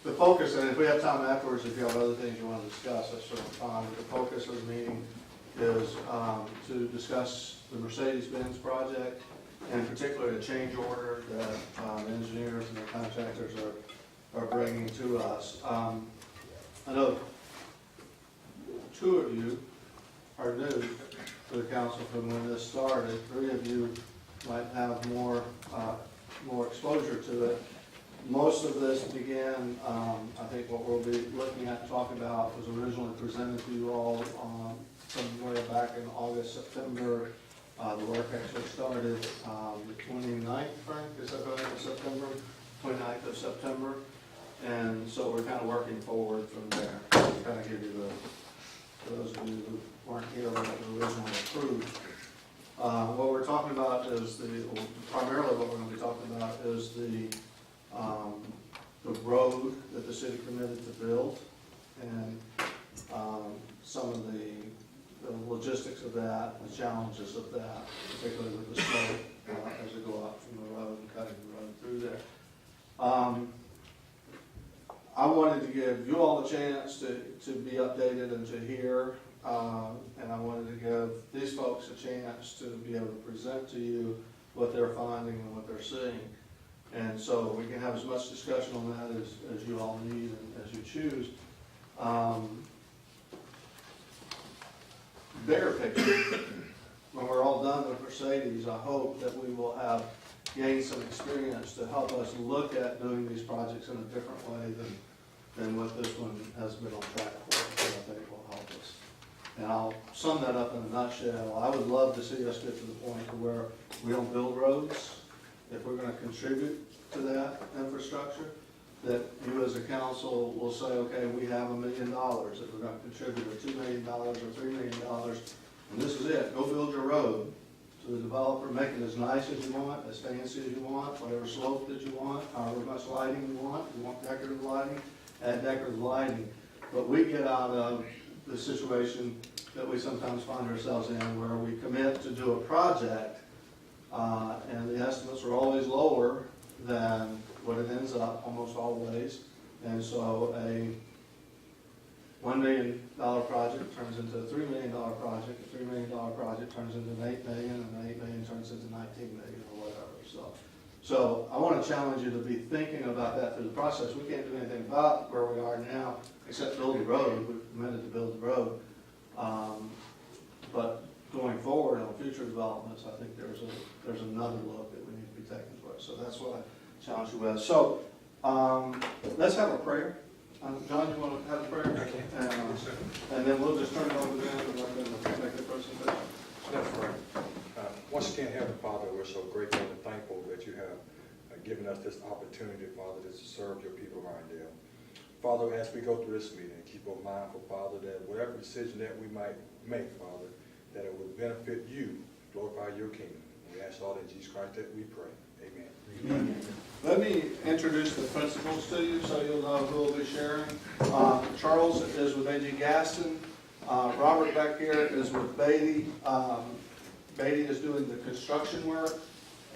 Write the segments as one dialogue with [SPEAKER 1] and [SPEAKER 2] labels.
[SPEAKER 1] the focus, and if we have time afterwards, if you have other things you want to discuss, that's sort of fine. The focus of the meeting is to discuss the Mercedes-Benz project, and particularly a change order that the engineers and the contractors are bringing to us. I know two of you are new to the council from when this started. Three of you might have more exposure to it. Most of this began, I think what we'll be looking at and talking about was originally presented to you all somewhere back in August, September. The work actually started the 29th, Frank, is that right, of September? 29th of September. And so we're kind of working forward from there. To kind of give you for those of you who weren't here when it was originally approved. What we're talking about is primarily what we're going to be talking about is the road that the city committed to build, and some of the logistics of that, the challenges of that, particularly with the slope as we go up from the road and cutting the road through there. I wanted to give you all a chance to be updated and to hear, and I wanted to give these folks a chance to be able to present to you what they're finding and what they're seeing. And so we can have as much discussion on that as you all need and as you choose. Bigger picture, when we're all done with Mercedes, I hope that we will have gained some experience to help us look at doing these projects in a different way than what this one has been on track for, that I think will help us. And I'll sum that up in a nutshell. I would love to see us get to the point to where we don't build roads. If we're going to contribute to that infrastructure, that you as a council will say, okay, we have $1 million, that we're going to contribute, or $2 million or $3 million, and this is it. Go build your road. To the developer, make it as nice as you want, as fancy as you want, whatever slope that you want, however much lighting you want. If you want decorative lighting, add decorative lighting. But we get out of the situation that we sometimes find ourselves in, where we commit to do a project, and the estimates are always lower than what it ends up, almost always. And so a $1 million project turns into a $3 million project, a $3 million project turns into an $8 million, and an $8 million turns into $19 million or whatever. So I want to challenge you to be thinking about that through the process. We can't do anything about where we are now except build the road. We've committed to build the road. But going forward on future developments, I think there's another look that we need to be taking place. So that's what I challenge you with. So let's have a prayer. John, you want to have a prayer? Okay. And then we'll just turn it over to them and let them make the presentation.
[SPEAKER 2] Let's pray. Once again, Heavenly Father, we're so grateful and thankful that you have given us this opportunity, Father, to serve your people, Irondale. Father, as we go through this meeting, keep us mindful, Father, that whatever decision that we might make, Father, that it would benefit you, glorify your kingdom. We ask all in Jesus Christ that we pray. Amen.
[SPEAKER 1] Amen. Let me introduce the principals to you so you'll know who will be sharing. Charles is with A.G. Gaston. Robert back here is with Beatty. Beatty is doing the construction work.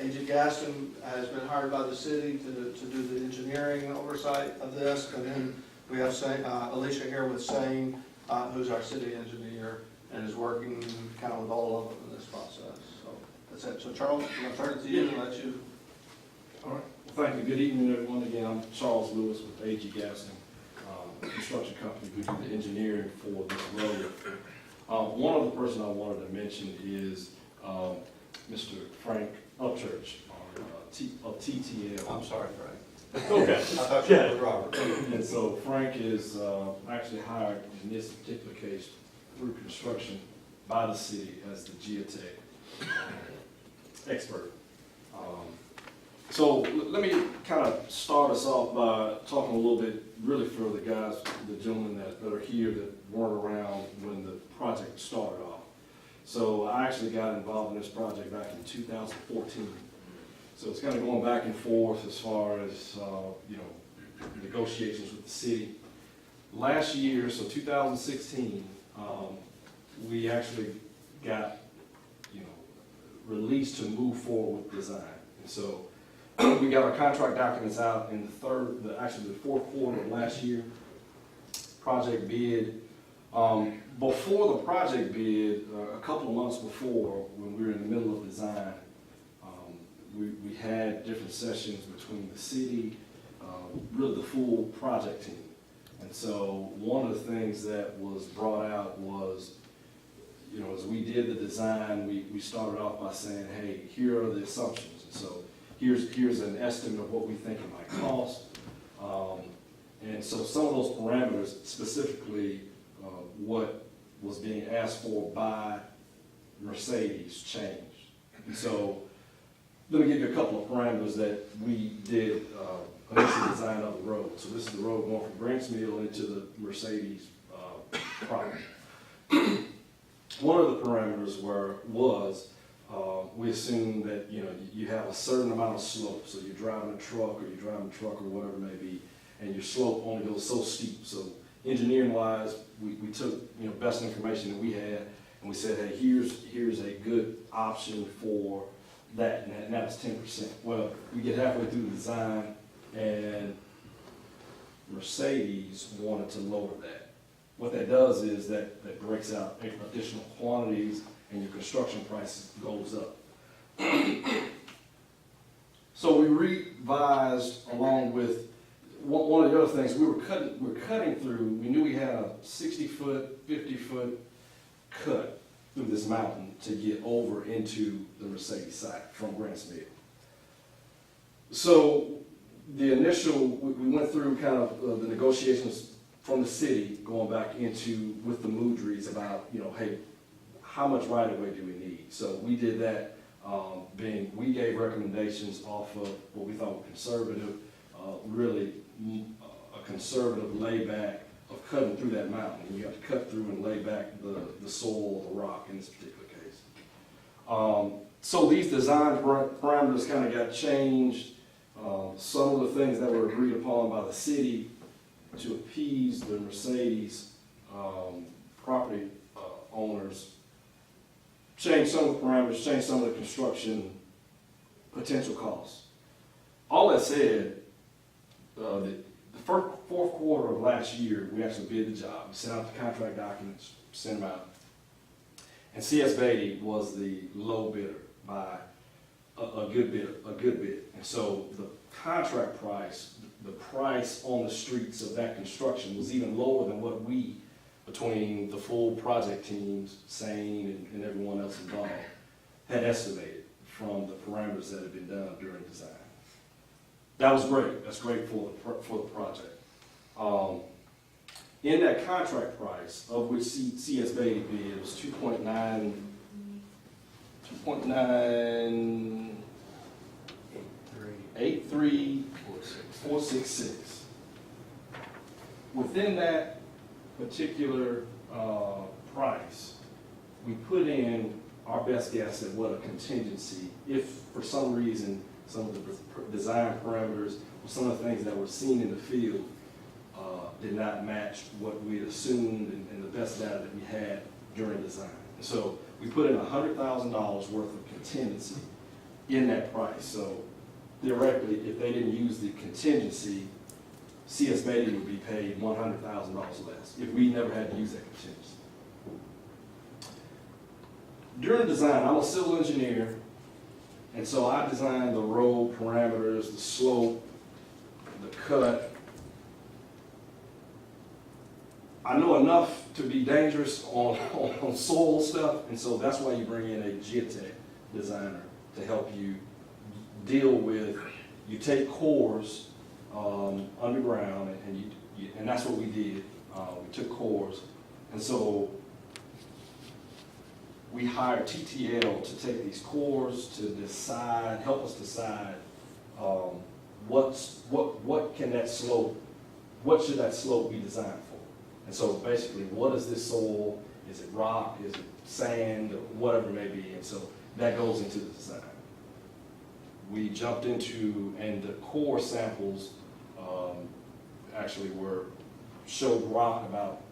[SPEAKER 1] A.G. Gaston has been hired by the city to do the engineering oversight of this. And then we have Alicia here with Sane, who's our city engineer and is working kind of with all of them in this process. So that's it. So Charles, I'm going to turn it to you and let you.
[SPEAKER 3] All right. Well, thank you. Good evening, everyone. Again, I'm Charles Lewis with A.G. Gaston, construction company who do the engineering for this road. One other person I wanted to mention is Mr. Frank Upchurch of TTL.
[SPEAKER 1] I'm sorry, Frank.
[SPEAKER 3] Okay.
[SPEAKER 1] I thought you were with Robert.
[SPEAKER 3] And so Frank is actually hired in this particular case through construction by the city as the geotech expert. So let me kind of start us off by talking a little bit, really for the guys, the gentlemen that are here that weren't around when the project started off. So I actually got involved in this project back in 2014. So it's kind of going back and forth as far as, negotiations with the city. Last year, so 2016, we actually got, released to move forward with design. And so We got our contract documents out in actually the fourth quarter of last year. Project bid. Before the project bid, a couple of months before, when we were in the middle of design, we had different sessions between the city, really the full project team. And so one of the things that was brought out was, as we did the design, we started off by saying, hey, here are the assumptions. And so here's an estimate of what we think it might cost. And so some of those parameters, specifically what was being asked for by Mercedes, changed. And so let me give you a couple of parameters that we did initial design of the road. So this is the road going from Grants Mill into the Mercedes property. One of the parameters was we assumed that you have a certain amount of slope. So you're driving a truck or whatever it may be, and your slope only goes so steep. So engineering wise, we took best information that we had, and we said, hey, here's a good option for that, and that was 10%. Well, we get halfway through the design, and Mercedes wanted to lower that. What that does is that breaks out additional quantities, and your construction price goes up. So we revised along with one of the other things. We're cutting through. We knew we had a 60-foot, 50-foot cut through this mountain to get over into the Mercedes site from Grants Mill. So the initial, we went through kind of the negotiations from the city going back into with the Moudries about, hey, how much right-of-way do we need? So we did that, we gave recommendations off of what we thought were conservative, really a conservative layback of cutting through that mountain. And you have to cut through and lay back the soil, the rock in this particular case. So these design parameters kind of got changed. Some of the things that were agreed upon by the city to appease the Mercedes property owners changed some of the parameters, changed some of the construction potential costs. All that said, the fourth quarter of last year, we actually bid the job. We sent out the contract documents, sent them out. And CS Beatty was the low bidder by a good bid. And so the contract price, the price on the streets of that construction was even lower than what we, between the full project teams, Sane and everyone else involved, had estimated from the parameters that had been done during design. That was great. That's great for the project. In that contract price, of which CS Beatty bid was 2.983,466. Within that particular price, we put in our best guess at what a contingency, if for some reason some of the design parameters or some of the things that were seen in the field did not match what we had assumed and the best data that we had during design. And so we put in $100,000 worth of contingency in that price. So theoretically, if they didn't use the contingency, CS Beatty would be paid $100,000 less if we never had to use that contingency. During design, I'm a civil engineer, and so I designed the road parameters, the slope, the cut. I know enough to be dangerous on soil stuff, and so that's why you bring in a geotech designer to help you deal with. You take cores underground, and that's what we did. We took cores, and so we hired TTL to take these cores to decide, help us decide what can that slope, what should that slope be designed for? And so basically, what is this soil? Is it rock? Is it sand? Or whatever it may be. And so that goes into the design. We jumped into, and the core samples actually showed rock about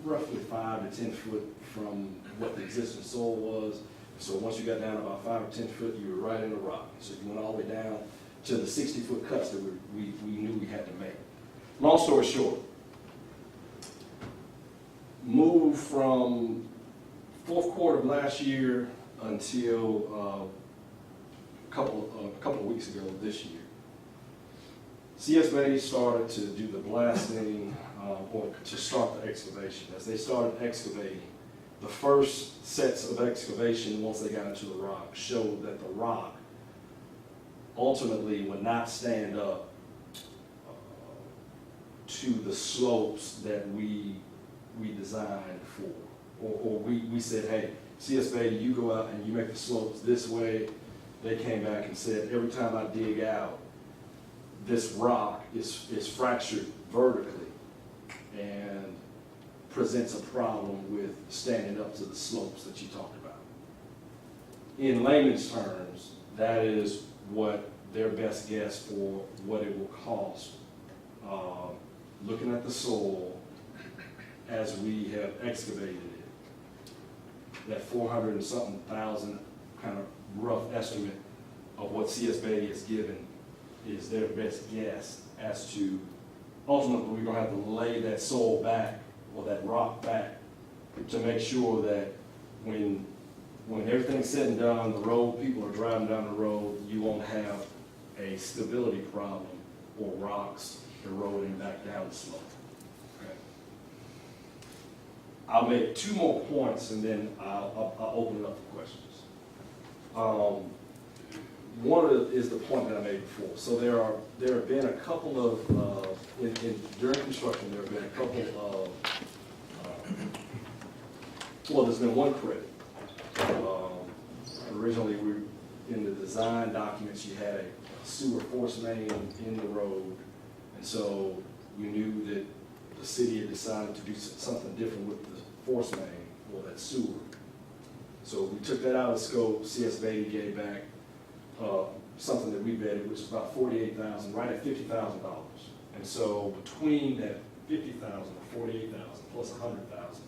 [SPEAKER 3] roughly 5 to 10 foot from what the existing soil was. So once you got down about 5 or 10 foot, you were right in the rock. So you went all the way down to the 60-foot cuts that we knew we had to make. Long story short, moved from fourth quarter of last year until a couple of weeks ago this year. CSBA started to do the blasting, or to start the excavation. As they started excavating, the first sets of excavation, once they got into the rock, showed that the rock ultimately would not stand up to the slopes that we designed for. Or we said, hey, CSBA, you go out and you make the slopes this way. They came back and said, every time I dig out, this rock is fractured vertically and presents a problem with standing up to the slopes that you talked about. In layman's terms, that is what their best guess for what it will cost, looking at the soil as we have excavated it. That 400 and something thousand kind of rough estimate of what CSBA has given is their best guess as to, ultimately, we're gonna have to lay that soil back, or that rock back, to make sure that when everything's said and done, the road, people are driving down the road, you won't have a stability problem or rocks eroding back down the slope. Okay. I'll make two more points and then I'll open it up for questions. One is the point that I made before. So there have been a couple of, during construction, there have been a couple of, well, there's been one credit. Originally, in the design documents, you had a sewer force main in the road, and so we knew that the city had decided to do something different with the force main, or that sewer. So we took that out of scope. CSBA gave back something that we vetted, which is about $48,000, right at $50,000. And so between that $50,000 or $48,000 plus $100,000,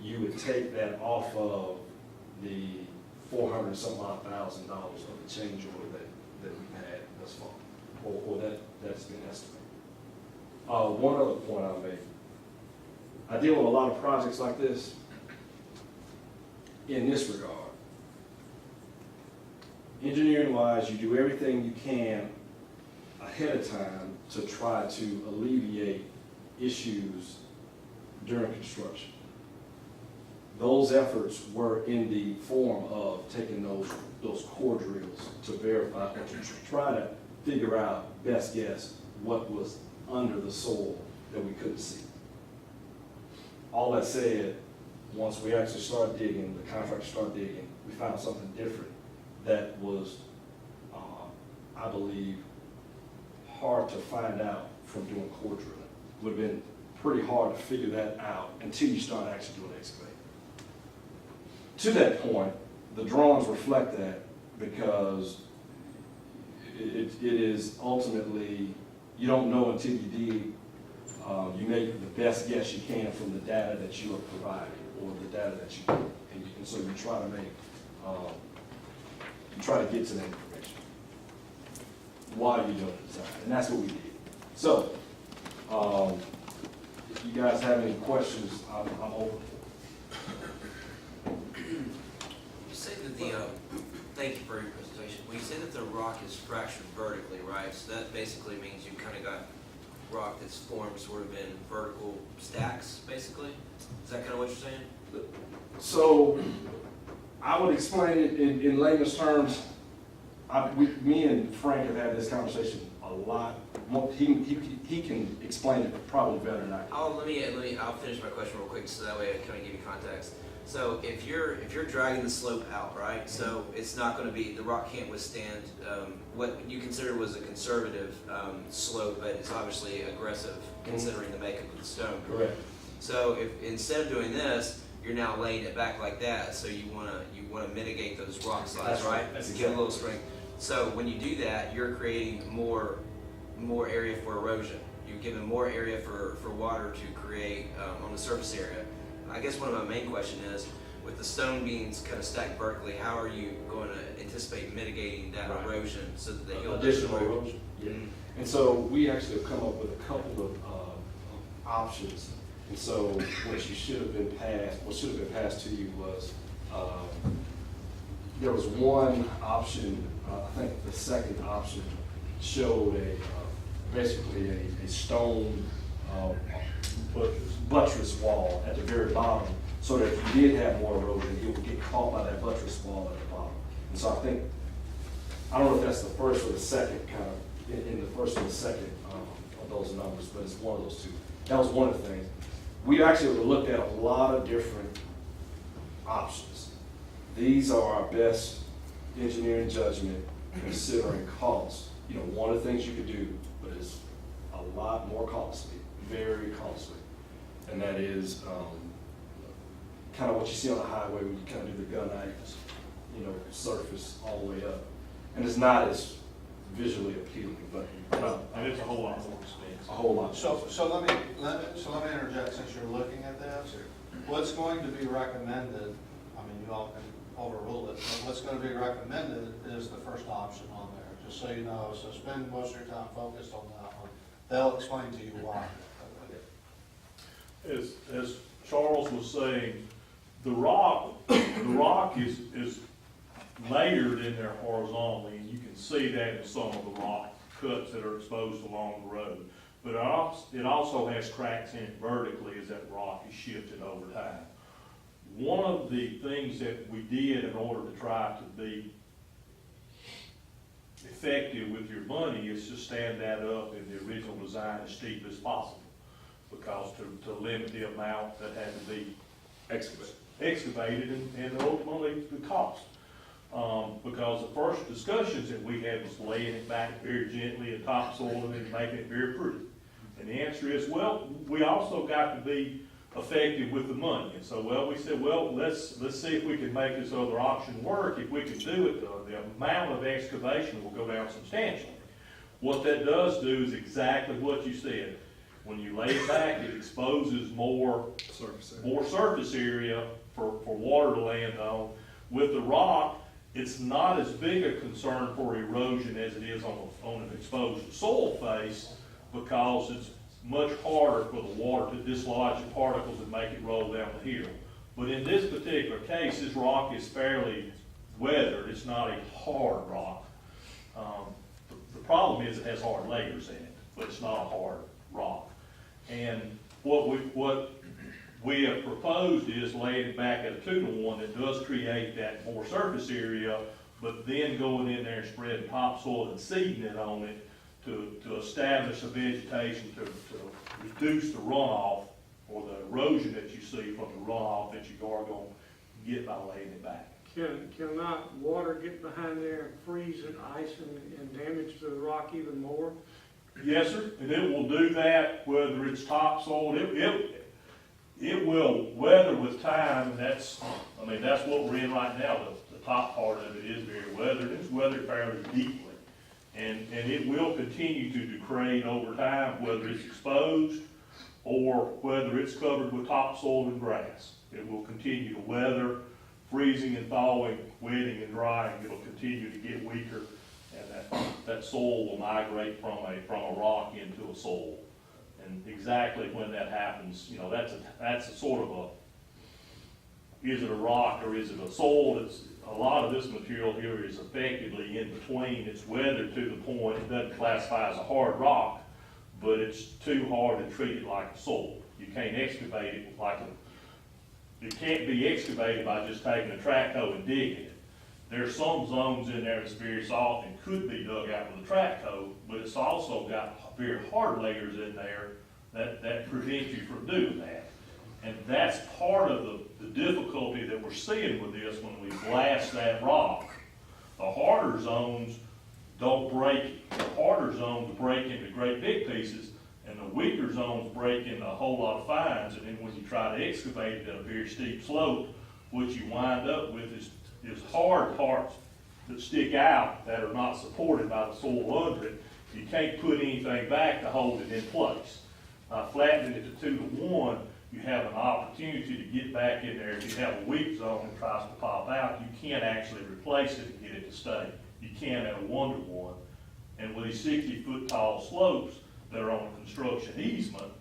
[SPEAKER 3] you would take that off of the $400-some odd thousand of the change order that we've had thus far, or that's been estimated. One other point I'll make. I deal with a lot of projects like this in this regard. Engineering-wise, you do everything you can ahead of time to try to alleviate issues during construction. Those efforts were in the form of taking those core drills to verify, or to try to figure out, best guess, what was under the soil that we couldn't see. All that said, once we actually started digging, the contractor started digging, we found something different that was, I believe, hard to find out from doing core drilling. Would have been pretty hard to figure that out until you start actually doing excavating. To that point, the drawings reflect that, because it is ultimately, you don't know until you dig. You make the best guess you can from the data that you are provided, or the data that you get, and so you try to make, you try to get to that information while you're doing the design, and that's what we did. So, if you guys have any questions, I'm open.
[SPEAKER 4] You say that thank you for your presentation. When you say that the rock is fractured vertically, right? So that basically means you kind of got rock that's formed sort of in vertical stacks, basically? Is that kind of what you're saying?
[SPEAKER 3] So, I would explain it in layman's terms. Me and Frank have had this conversation a lot. He can explain it probably better than I can.
[SPEAKER 4] I'll finish my question real quick, so that way I kind of give you context. So if you're dragging the slope out, right? So it's not going to be, the rock can't withstand what you consider was a conservative slope, but it's obviously aggressive considering the makeup of the stone.
[SPEAKER 3] Correct.
[SPEAKER 4] So if instead of doing this, you're now laying it back like that, so you want to mitigate those rock slides, right?
[SPEAKER 3] That's
[SPEAKER 4] Give a little strength. So when you do that, you're creating more area for erosion. You're giving more area for water to create on the surface area. I guess one of my main questions is, with the stone being kind of stacked vertically, how are you going to anticipate mitigating that
[SPEAKER 3] Right.
[SPEAKER 4] erosion so that the hill
[SPEAKER 3] Additional
[SPEAKER 4] doesn't erode?
[SPEAKER 3] erosion. Yeah.
[SPEAKER 4] Mhm.
[SPEAKER 3] And so we actually have come up with a couple of options. And so what should have been passed to you was, there was one option, I think the second option showed basically a stone buttress wall at the very bottom, so that if you did have more erosion, it would get caught by that buttress wall at the bottom. And so I don't know if that's the first or the second kind of, in the first or the second of those numbers, but it's one of those two. That was one of the things. We actually looked at a lot of different options. These are our best engineering judgment considering cost. You know, one of the things you could do, but it's a lot more costly, very costly. And that is kind of what you see on the highway when you kind of do the gunite, surface all the way up. And it's not as visually appealing, but
[SPEAKER 5] And it's a whole lot more expensive.
[SPEAKER 3] a whole lot.
[SPEAKER 1] So let me interject, since you're looking at this. What's going to be recommended, I mean, you all can overrule it, but what's going to be recommended is the first option on there, just so you know. So spend most of your time focused on that one. They'll explain to you why.
[SPEAKER 5] As Charles was saying, the rock is layered in there horizontally, and you can see that in some of the rock cuts that are exposed along the road. But it also has cracks in it vertically as that rock is shifted over time. One of the things that we did in order to try to be effective with your money is to stand that up in the original design as steep as possible, because to limit the amount that had to be excavated and ultimately the cost. Because the first discussions that we had was laying it back very gently and topsoiling and making it very pretty. And the answer is, well, we also got to be effective with the money. And so, we said, let's see if we can make this other option work. If we can do it, the amount of excavation will go down substantially. What that does do is exactly what you said. When you lay it back, it exposes more surface area for water to land on. With the rock, it's not as big a concern for erosion as it is on an exposed soil face, because it's much harder for the water to dislodge the particles and make it roll down the hill. But in this particular case, this rock is fairly weathered. It's not a hard rock. The problem is it has hard layers in it, but it's not a hard rock. And what we have proposed is laying it back at a 2-to-1 that does create that more surface area, but then going in there and spreading topsoil and seeding it on it to establish a vegetation to reduce the runoff or the erosion that you see from the runoff that you are going to get by laying it back.
[SPEAKER 6] Can not water get behind there and freeze and ice and damage the rock even more?
[SPEAKER 5] Yes, sir, and it will do that whether it's topsoil. It will weather with time, and that's what we're in right now. The top part of it is very weathered. It's weathered fairly deeply. And it will continue to degrade over time, whether it's exposed or whether it's covered with topsoil and grass. It will continue to weather, freezing and thawing, wetting and drying. It'll continue to get weaker, and that soil will migrate from a rock into a soil. And exactly when that happens, that's a sort of is it a rock or is it a soil? A lot of this material here is effectively in between. It's weathered to the point it doesn't classify as a hard rock, but it's too hard to treat it like a soil. You can't excavate it it can't be excavated by just taking a track hoe and digging it. There's some zones in there that's very soft and could be dug out with a track hoe, but it's also got very hard layers in there that prevent you from doing that. And that's part of the difficulty that we're seeing with this when we blast that rock. The harder zones don't break. The harder zones break into great big pieces, and the weaker zones break into a whole lot of fines. And then when you try to excavate it at a very steep slope, what you wind up with is hard parts that stick out that are not supported by the soil under it. You can't put anything back to hold it in place. By flattening it to 2-to-1, you have an opportunity to get back in there. If you have a weak zone and tries to pop out, you can't actually replace it and get it to stay. You can at a 1-to-1. And with these 60-foot tall slopes that are on a construction easement,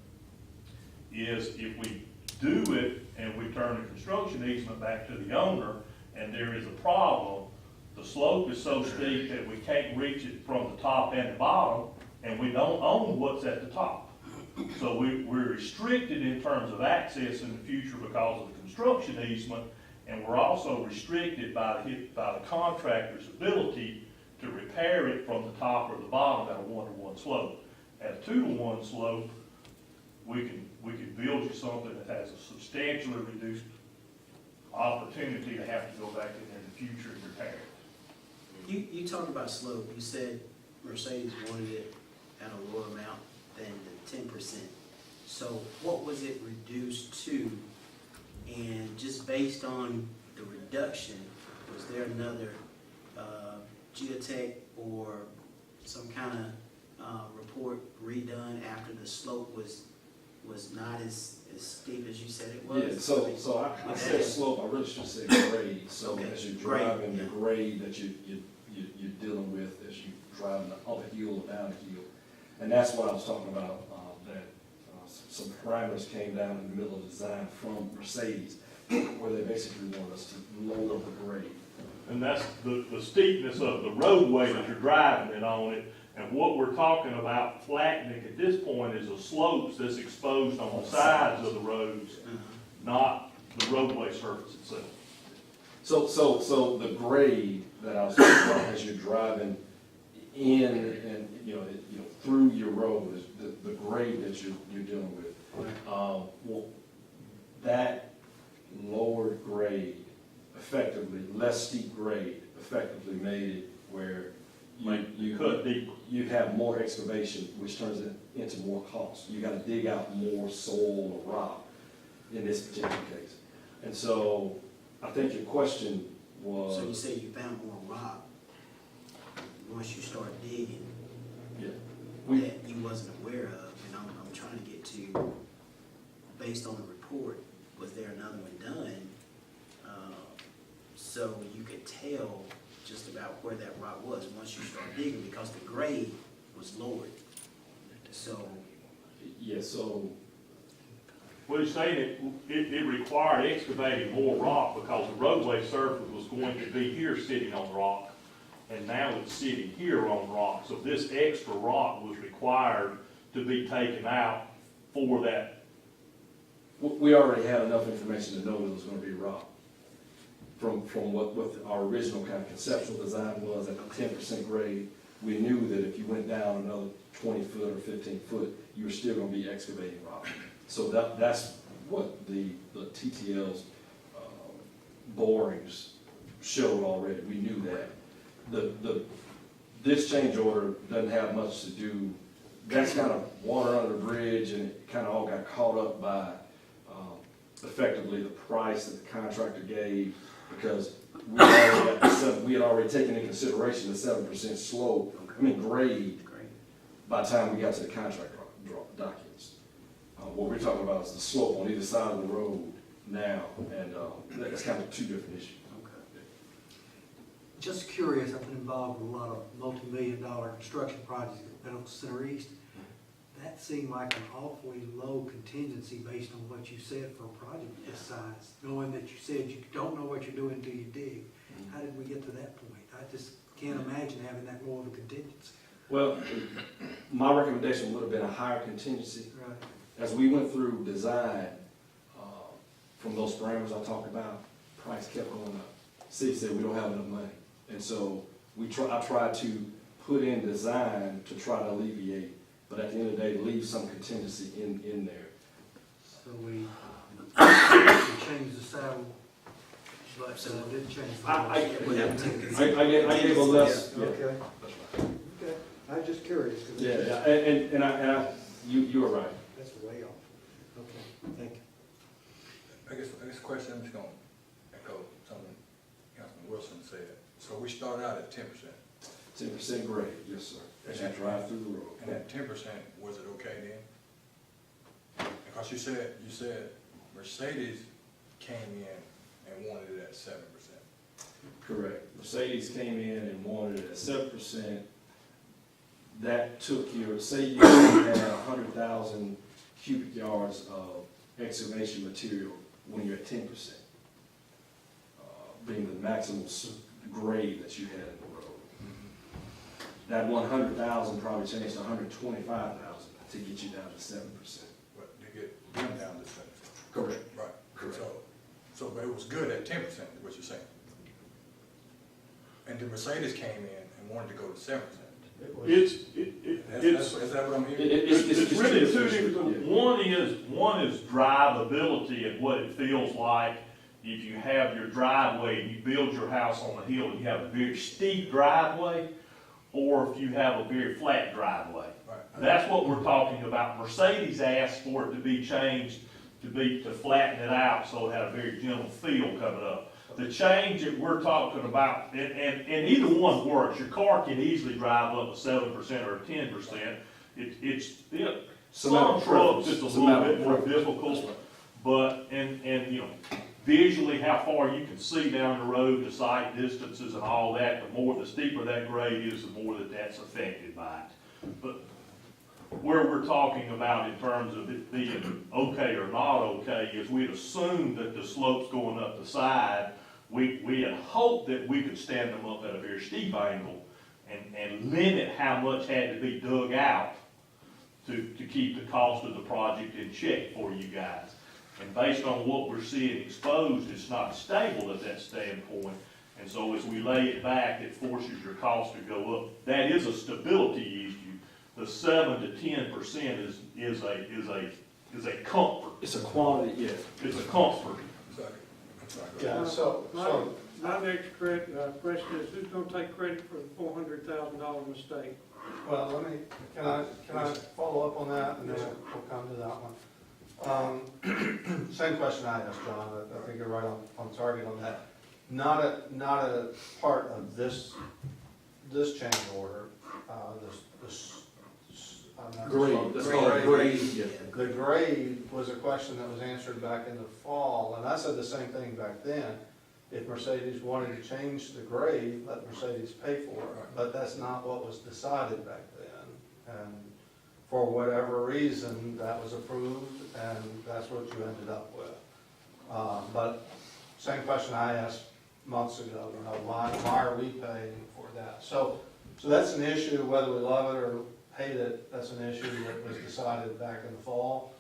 [SPEAKER 5] is if we do it and we turn the construction easement back to the owner and there is a problem, the slope is so steep that we can't reach it from the top and the bottom, and we don't own what's at the top. So we're restricted in terms of access in the future because of the construction easement, and we're also restricted by the contractor's ability to repair it from the top or the bottom at a 1-to-1 slope. At a 2-to-1 slope, we can build you something that has a substantially reduced opportunity to have to go back in there in the future and repair it.
[SPEAKER 7] You talked about slope. You said Mercedes wanted it at a lower amount than the 10%. So what was it reduced to? And just based on the reduction, was there another geotech or some kind of report redone after the slope was not as steep as you said it was?
[SPEAKER 3] Yeah, so I said slope, I really should say grade. So
[SPEAKER 7] Okay.
[SPEAKER 3] as you're
[SPEAKER 7] Grade,
[SPEAKER 3] driving, the
[SPEAKER 7] yeah.
[SPEAKER 3] grade that you're dealing with as you driving up a hill or down a hill. And that's what I was talking about, that some parameters came down in the middle of the design from Mercedes, where they basically want us to lower the grade.
[SPEAKER 5] And that's the steepness of the roadway that you're driving it on it. And what we're talking about flattening at this point is the slopes that's exposed on the sides of the roads, not the roadway surface itself.
[SPEAKER 3] So the grade that I was talking about as you're driving in and, through your road is the grade that you're dealing with. Well, that lower grade effectively, less steep grade, effectively made it where you have more excavation, which turns it into more cost. You gotta dig out more soil or rock in this particular case. And so, I think your question was.
[SPEAKER 7] So you say you found more rock once you start digging,
[SPEAKER 3] Yeah.
[SPEAKER 7] that you wasn't aware of, and I'm trying to get to, based on the report, was there another one done? So you could tell just about where that rock was once you start digging, because the grade was lowered. So,
[SPEAKER 3] Yeah, so,
[SPEAKER 5] Well, he's saying it required excavating more rock because the roadway surface was going to be here sitting on rock, and now it's sitting here on rock. So this extra rock was required to be taken out for that.
[SPEAKER 3] we already had enough information to know it was gonna be rock. From what our original kind of conceptual design was at the 10% grade, we knew that if you went down another 20 foot or 15 foot, you were still gonna be excavating rock. So that's what the TTL's borings showed already. We knew that. This change order doesn't have much to do. That's kind of water under the bridge, and it kind of all got caught up by effectively the price that the contractor gave, because we had already taken into consideration the 7% slope, grade, by the time we got to the contract documents. What we're talking about is the slope on either side of the road now, and that's kind of two different issues.
[SPEAKER 8] Just curious, I've been involved in a lot of multi-million-dollar construction projects at Middle Center East. That seemed like an awfully low contingency based on what you said for a project this size, knowing that you said you don't know what you're doing until you dig. How did we get to that point? I just can't imagine having that low of a contingency.
[SPEAKER 3] Well, my recommendation would have been a higher contingency.
[SPEAKER 8] Right.
[SPEAKER 3] As we went through design, from those parameters I talked about, price kept going up. City said we don't have enough money. And so I tried to put in design to try to alleviate, but at the end of the day, leave some contingency in there.
[SPEAKER 8] So we changed the saddle, but didn't change the
[SPEAKER 3] I
[SPEAKER 8] horse.
[SPEAKER 3] gave a less, yeah.
[SPEAKER 8] Okay. Okay, I'm just curious. 'Cause
[SPEAKER 3] Yeah, and you were right.
[SPEAKER 8] that's way off. Okay, thank you.
[SPEAKER 2] I guess the question, I'm just gonna echo something Councilman Wilson said. So we started out at 10%.
[SPEAKER 3] 10% grade, yes, sir, as you drive through the road.
[SPEAKER 2] And at 10%, was it okay then? Because you said Mercedes came in and wanted it at 7%.
[SPEAKER 3] Correct. Mercedes came in and wanted it at 7%. That took your, say you had 100,000 cubic yards of excavation material when you're at 10%, being the maximum grade that you had in the road. That 100,000 probably changed to 125,000 to get you down to 7%.
[SPEAKER 2] But to get them down to 7%.
[SPEAKER 3] Correct.
[SPEAKER 2] Right.
[SPEAKER 3] Correct.
[SPEAKER 2] So but it was good at 10%, is what you're saying. And the Mercedes came in and wanted to go to 7%.
[SPEAKER 5] It's
[SPEAKER 2] Is that what I'm hearing?
[SPEAKER 5] It's really two
[SPEAKER 3] yeah.
[SPEAKER 5] different, one is drivability and what it feels like if you have your driveway and you build your house on a hill and you have a very steep driveway, or if you have a very flat driveway.
[SPEAKER 2] Right.
[SPEAKER 5] That's what we're talking about. Mercedes asked for it to be changed to flatten it out so it had a very gentle feel coming up. The change that we're talking about, and either one works. Your car can easily drive up to 7% or 10%. Some trucks it's a little bit more difficult, but and visually how far you can see down the road, the sight distances and all that. The steeper that grade is, the more that's affected by it. But where we're talking about in terms of it being okay or not okay is we'd assumed that the slopes going up the side. We had hoped that we could stand them up at a very steep angle and limit how much had to be dug out to keep the cost of the project in check for you guys. And based on what we're seeing exposed, it's not stable at that standpoint. And so as we lay it back, it forces your cost to go up. That is a stability issue. The 7 to 10% is a comfort.
[SPEAKER 3] It's a quality, yeah.
[SPEAKER 5] It's a comfort.
[SPEAKER 1] Yeah,
[SPEAKER 6] My next question is, who's gonna take credit for the $400,000 mistake?
[SPEAKER 1] well, can I follow up on that, and then we'll come to that one. Same question I asked John, I think you're right on target on that. Not a part of this change order,
[SPEAKER 3] Grade, that's called grade, yeah.
[SPEAKER 1] The grade was a question that was answered back in the fall, and I said the same thing back then. If Mercedes wanted to change the grade, let Mercedes pay for it, but that's not what was decided back then. And for whatever reason, that was approved, and that's what you ended up with. But same question I asked months ago, why are we paying for that? So that's an issue, whether we love it or hate it, that's an issue that was decided back in the fall,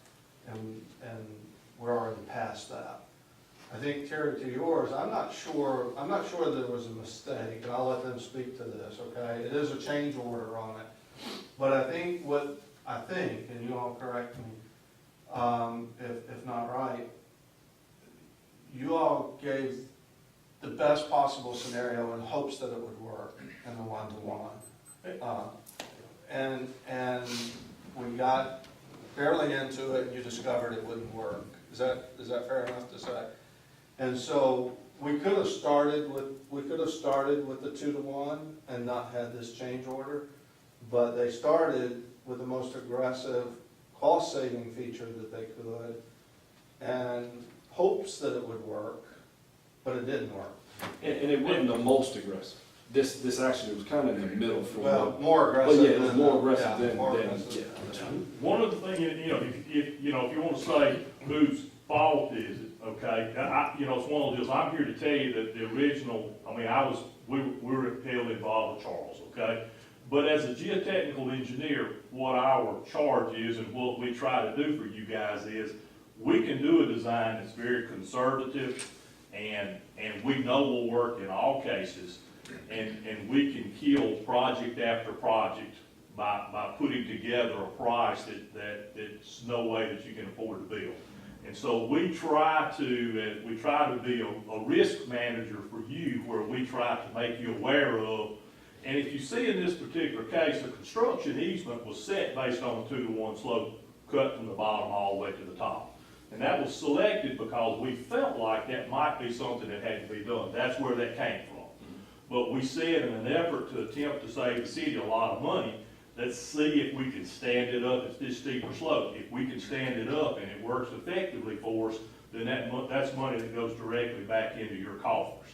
[SPEAKER 1] and we're already past that. I think, Terry, to yours, I'm not sure there was a mistake, and I'll let them speak to this, okay? It is a change order on it. But I think, and you all correct me, if not right, you all gave the best possible scenario in hopes that it would work in the one-to-one. And we got barely into it, and you discovered it wouldn't work. Is that fair enough to say? And so we could have started with the 2-to-1 and not had this change order, but they started with the most aggressive cost-saving feature that they could, and hopes that it would work, but it didn't work.
[SPEAKER 3] And it wasn't the most aggressive. This actually was kind of in the middle for
[SPEAKER 1] Well, more aggressive.
[SPEAKER 3] But yeah, it was more aggressive
[SPEAKER 1] yeah,
[SPEAKER 3] than
[SPEAKER 1] more
[SPEAKER 3] yeah.
[SPEAKER 5] One of the things, if you want to say whose fault is it, okay? It's one of those. I'm here to tell you that the original. We were heavily involved with Charles, okay? But as a geotechnical engineer, what our charge is and what we try to do for you guys is we can do a design that's very conservative and we know will work in all cases. And we can kill project after project by putting together a price that's no way that you can afford to build. And so we try to be a risk manager for you, where we try to make you aware of. And if you see in this particular case, the construction easement was set based on a 2-to-1 slope cut from the bottom all the way to the top. And that was selected because we felt like that might be something that had to be done. That's where that came from. But we said, in an effort to attempt to save the city a lot of money, let's see if we can stand it up at this steeper slope. If we can stand it up and it works effectively for us, then that's money that goes directly back into your coffers.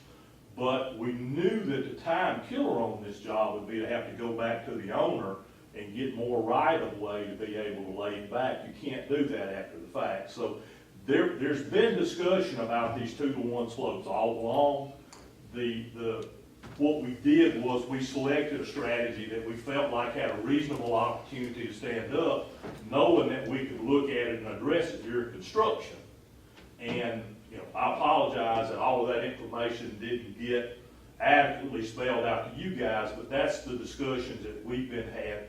[SPEAKER 5] But we knew that the time killer on this job would be to have to go back to the owner and get more right of way to be able to lay it back. You can't do that after the fact. So there's been discussion about these 2-to-1 slopes all along. What we did was we selected a strategy that we felt like had a reasonable opportunity to stand up, knowing that we could look at it and address it during construction. And, I apologize that all of that information didn't get adequately spelled out to you guys, but that's the discussions that we've been having,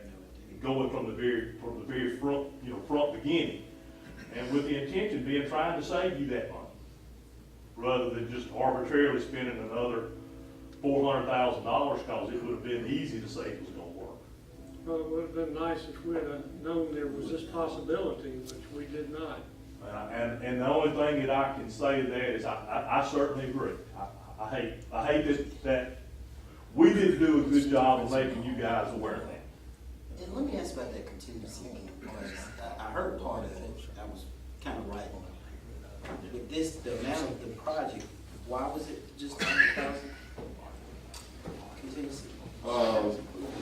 [SPEAKER 5] going from the very front, front beginning. And with the intention being trying to save you that money, rather than just arbitrarily spending another $400,000, because it would have been easy to say it was gonna work.
[SPEAKER 6] Well, it would have been nice if we'd have known there was this possibility, which we did not.
[SPEAKER 5] And the only thing that I can say to that is I certainly agree. I hate that we didn't do a good job of making you guys aware of that.
[SPEAKER 7] And let me ask about that contingency again, because I heard part of it, I was kind of right. With this, the amount of the project, why was it just 100,000 contingency?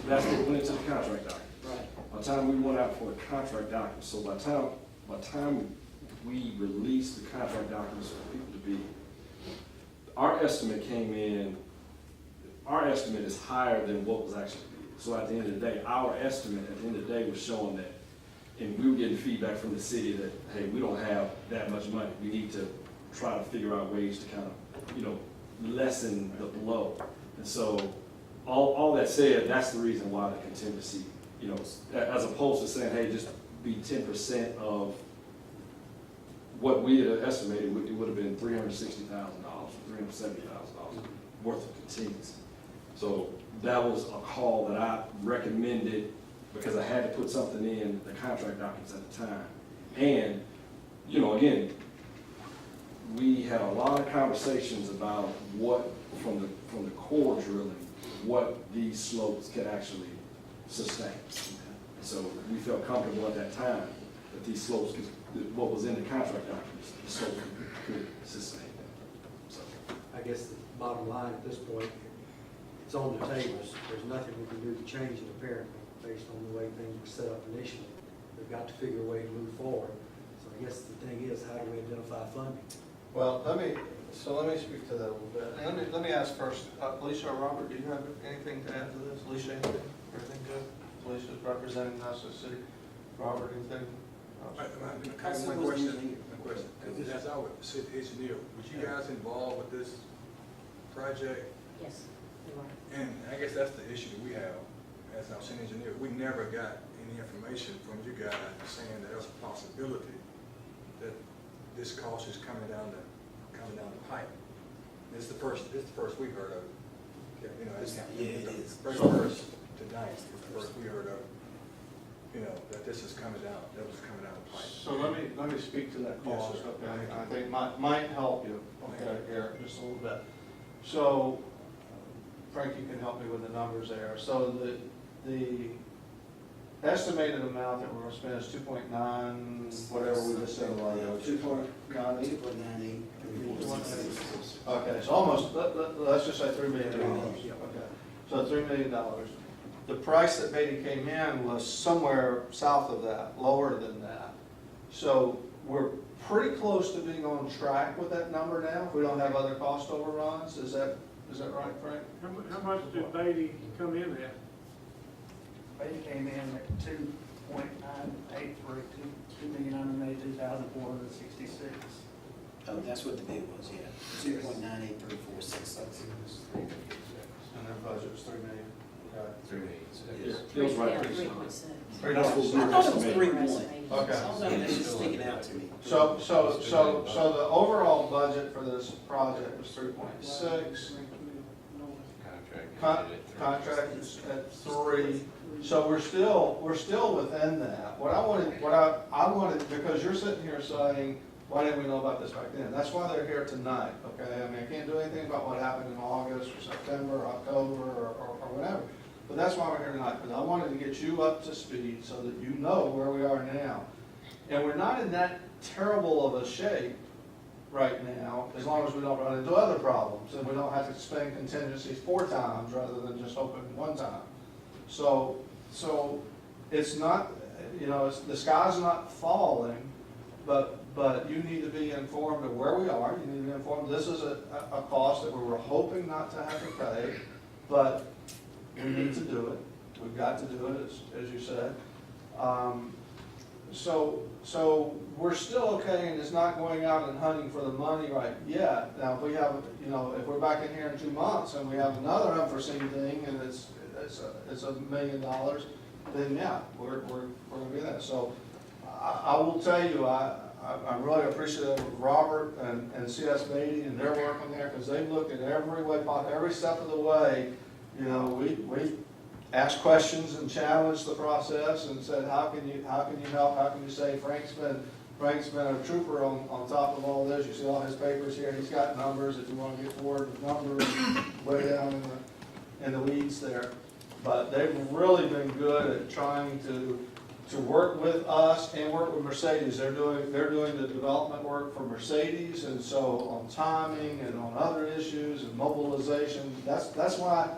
[SPEAKER 3] That's what went into the contract document.
[SPEAKER 7] Right.
[SPEAKER 3] By the time we went out for the contract documents, so by the time we released the contract documents for people to be, our estimate came in, our estimate is higher than what was actually bid. So at the end of the day, our estimate at the end of the day was showing that, and we were getting feedback from the city that, hey, we don't have that much money. We need to try to figure out ways to kind of, lessen the blow. And so, all that said, that's the reason why the contingency, as opposed to saying, hey, just be 10% of what we had estimated, it would have been $360,000, $370,000 worth of contingency. So that was a call that I recommended because I had to put something in the contract documents at the time. And, again, we had a lot of conversations about what, from the core drilling, what these slopes could actually sustain. So we felt comfortable at that time that these slopes could, what was in the contract documents, the slope could sustain that. So,
[SPEAKER 8] I guess the bottom line at this point, it's on the table. There's nothing we can do to change it apparently, based on the way things were set up initially. We've got to figure a way to move forward. So I guess the thing is, how do we identify funding?
[SPEAKER 1] Well, let me speak to that a little bit. And let me ask first, Alicia or Robert, do you have anything to add to this? Alicia, anything? Everything good? Alicia's representing us as city. Robert, anything?
[SPEAKER 2] My question, as our city engineer, was you guys involved with this project?
[SPEAKER 9] Yes, you are.
[SPEAKER 2] And I guess that's the issue that we have as our city engineer. We never got any information from you guys saying that there's a possibility that this cost is coming down the pipe. This is the first we heard of.
[SPEAKER 7] Yeah, it is.
[SPEAKER 2] First tonight is the first we heard of. That this is coming down. That was coming down the pipe.
[SPEAKER 1] So let me speak to that
[SPEAKER 2] Yes,
[SPEAKER 1] cost,
[SPEAKER 2] sir.
[SPEAKER 1] okay? I think might help you, okay, Eric, just a little bit. So, Frank, you can help me with the numbers there. So the estimated amount that we're gonna spend is 2.9, whatever we just said a while ago, 2.98.
[SPEAKER 7] 2.98.
[SPEAKER 1] Okay, so almost, let's just say $3 million. Okay, so $3 million. The price that Beatty came in was somewhere south of that, lower than that. So we're pretty close to being on track with that number now, if we don't have other cost overruns. Is that right, Frank?
[SPEAKER 6] How much did Beatty come in at?
[SPEAKER 10] Beatty came in at 2.983, 2,982,466.
[SPEAKER 7] Oh, that's what the bid was, yeah. 2.983466.
[SPEAKER 1] And their budget was $3 million. Okay.
[SPEAKER 3] it was right.
[SPEAKER 9] Yeah,
[SPEAKER 3] pretty
[SPEAKER 9] 3.7.
[SPEAKER 3] solid. That's what we
[SPEAKER 7] I
[SPEAKER 3] were
[SPEAKER 7] thought it was
[SPEAKER 3] estimating.
[SPEAKER 7] 3.1.
[SPEAKER 1] Okay.
[SPEAKER 7] Yeah, that's just sticking out to me.
[SPEAKER 1] So the overall budget for this project was 3.6. Contract is at 3. So we're still within that. What I wanted, because you're sitting here saying, why didn't we know about this back then? That's why they're here tonight, okay? I mean, I can't do anything about what happened in August or September, or October, or whatever. But that's why we're here tonight, because I wanted to get you up to speed so that you know where we are now. And we're not in that terrible of a shape right now, as long as we don't run into other problems, and we don't have to spend contingencies 4 times rather than just hoping 1 time. So it's not, you know, the sky's not falling, but you need to be informed of where we are. You need to be informed, this is a cost that we were hoping not to have to pay, but we need to do it. We've got to do it, as you said. So we're still okay, and it's not going out and hunting for the money right yet. Now, if we have, you know, if we're back in here in 2 months and we have another unforeseen thing and it's $1 million, then yeah, we're gonna be there. So I will tell you, I'm really appreciative of Robert and CS Beatty and their work on there, because they've looked at every step of the way. You know, we asked questions and challenged the process and said, how can you help? How can you say Frank's been a trooper on top of all this? You see all his papers here. He's got numbers if you want to get forward with numbers way down in the weeds there. But they've really been good at trying to work with us and work with Mercedes. They're doing the development work for Mercedes, and so on timing and on other issues and mobilization. That's why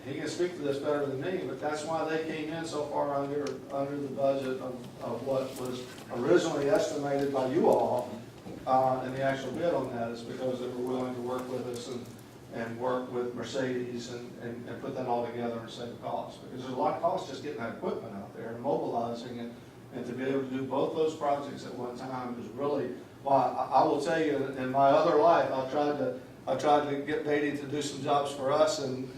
[SPEAKER 1] he can speak to this better than me, but that's why they came in so far under the budget of what was originally estimated by you all, and the actual bid on that is because they were willing to work with us and work with Mercedes and put that all together and save costs. Because there's a lot of cost just getting that equipment out there and mobilizing it, and to be able to do both those projects at one time is really, well, I will tell you, in my other life, I've tried to get Beatty to do some jobs for us, and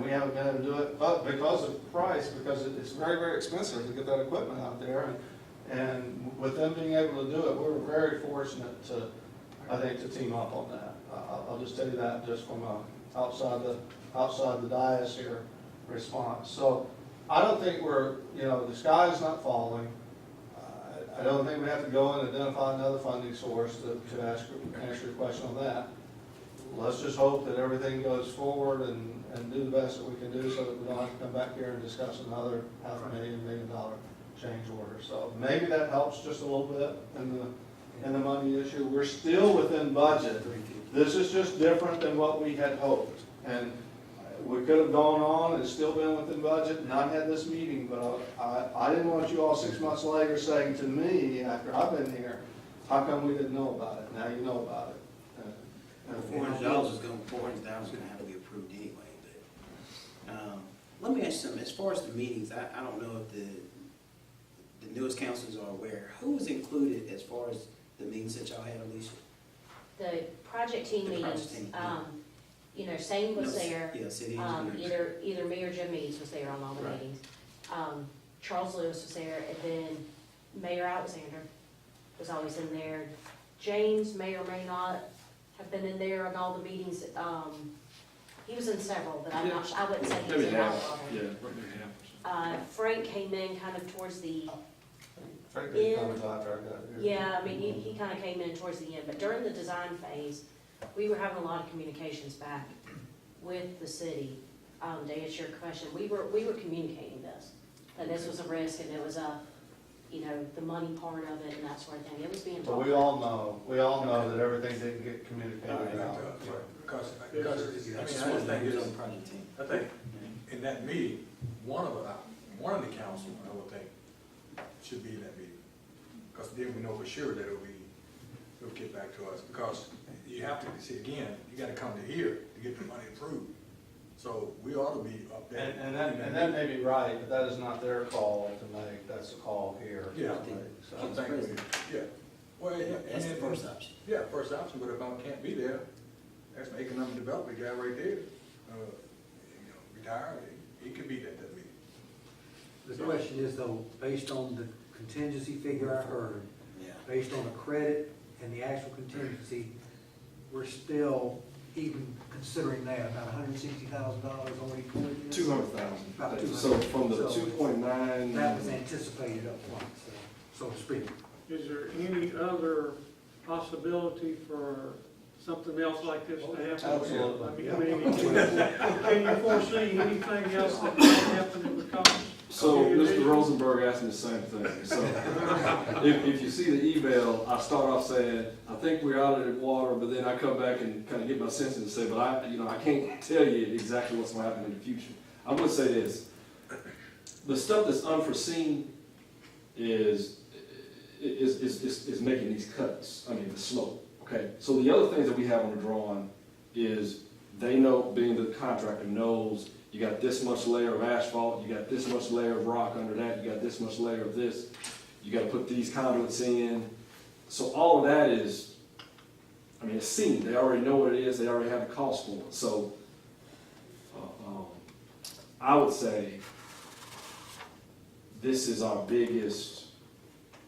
[SPEAKER 1] we haven't been able to do it, but because of price, because it's very, very expensive to get that equipment out there, and with them being able to do it, we were very fortunate to team up on that. I'll just tell you that just from a outside the dais here response. So I don't think the sky is not falling. I don't think we have to go and identify another funding source to answer your question on that. Let's just hope that everything goes forward and do the best that we can do so that we don't have to come back here and discuss another $500,000 $1 million change order. So maybe that helps just a little bit in the money issue. We're still within budget. This is just different than what we had hoped. And we could have gone on and still been within budget and not had this meeting, but I didn't want you all 6 months later saying to me, after I've been here, how come we didn't know about it? Now you know about it.
[SPEAKER 7] $400 is going, $400,000 is going to have to be approved anyway, but, let me ask you something, as far as the meetings, I don't know if the newest councils are aware, who was included as far as the meetings that y'all had, Alicia?
[SPEAKER 9] The project team
[SPEAKER 7] The project
[SPEAKER 9] meetings,
[SPEAKER 7] team,
[SPEAKER 9] Shane was
[SPEAKER 7] No,
[SPEAKER 9] there.
[SPEAKER 7] Yeah, city engineers.
[SPEAKER 9] Either me or Jim Means was there on all the
[SPEAKER 7] Right.
[SPEAKER 9] meetings. Charles Lewis was there, and then Mayor Alexander was always in there. James may or may not have been in there on all the meetings. He was in several, but I wouldn't say he was in all of them. Frank came in kind of towards the
[SPEAKER 1] Frank didn't come until after I got here.
[SPEAKER 9] Yeah, I mean, he kind of came in towards the end, but during the design phase, we were having a lot of communications back with the city. To answer your question, we were communicating this, that this was a risk and it was the money part of it and that sort of thing. It was being
[SPEAKER 1] But
[SPEAKER 9] talked
[SPEAKER 1] we
[SPEAKER 9] about.
[SPEAKER 1] all know that everything didn't get communicated out.
[SPEAKER 2] Because,
[SPEAKER 7] I just wanted to know who's on the project team.
[SPEAKER 2] I think in that meeting, one of the council, I would think, should be in that meeting. Because then we know for sure that it'll get back to us. Because you have to, see, again, you gotta come to here to get the money approved. So we ought to be up there.
[SPEAKER 1] And that may be right, but that is not their call to make, that's a call here. to
[SPEAKER 2] Yeah.
[SPEAKER 1] make. So-
[SPEAKER 2] I think yeah. Well,
[SPEAKER 7] That's the first option.
[SPEAKER 2] Yeah, first option, but if I can't be there, that's an economic development guy right there. Retired, he could be at that meeting.
[SPEAKER 8] The question is though, based on the contingency figure I heard,
[SPEAKER 7] Yeah.
[SPEAKER 8] based on the credit and the actual contingency, we're still, even considering that, about $160,000 already included in this?
[SPEAKER 3] 200,000.
[SPEAKER 8] About 200.
[SPEAKER 3] So from the
[SPEAKER 8] So
[SPEAKER 3] 2.9.
[SPEAKER 8] That was anticipated up front, so to speak.
[SPEAKER 6] Is there any other possibility for something else like this to happen?
[SPEAKER 1] Absolutely.
[SPEAKER 6] I mean, can you foresee anything else that might happen with the cost?
[SPEAKER 3] So Mr. Rosenberg asked me the same thing. So if you see the email, I start off saying, I think we're out of the water, but then I come back and kind of get my senses and say, but I can't tell you exactly what's going to happen in the future. I'm going to say this. The stuff that's unforeseen is making these cuts, the slope, okay? So the other things that we have on the drawing is they know, being the contractor knows, you got this much layer of asphalt, you got this much layer of rock under that, you got this much layer of this, you gotta put these conduits in. So all of that is, it's seen, they already know what it is, they already have the cost for it. So, I would say this is our biggest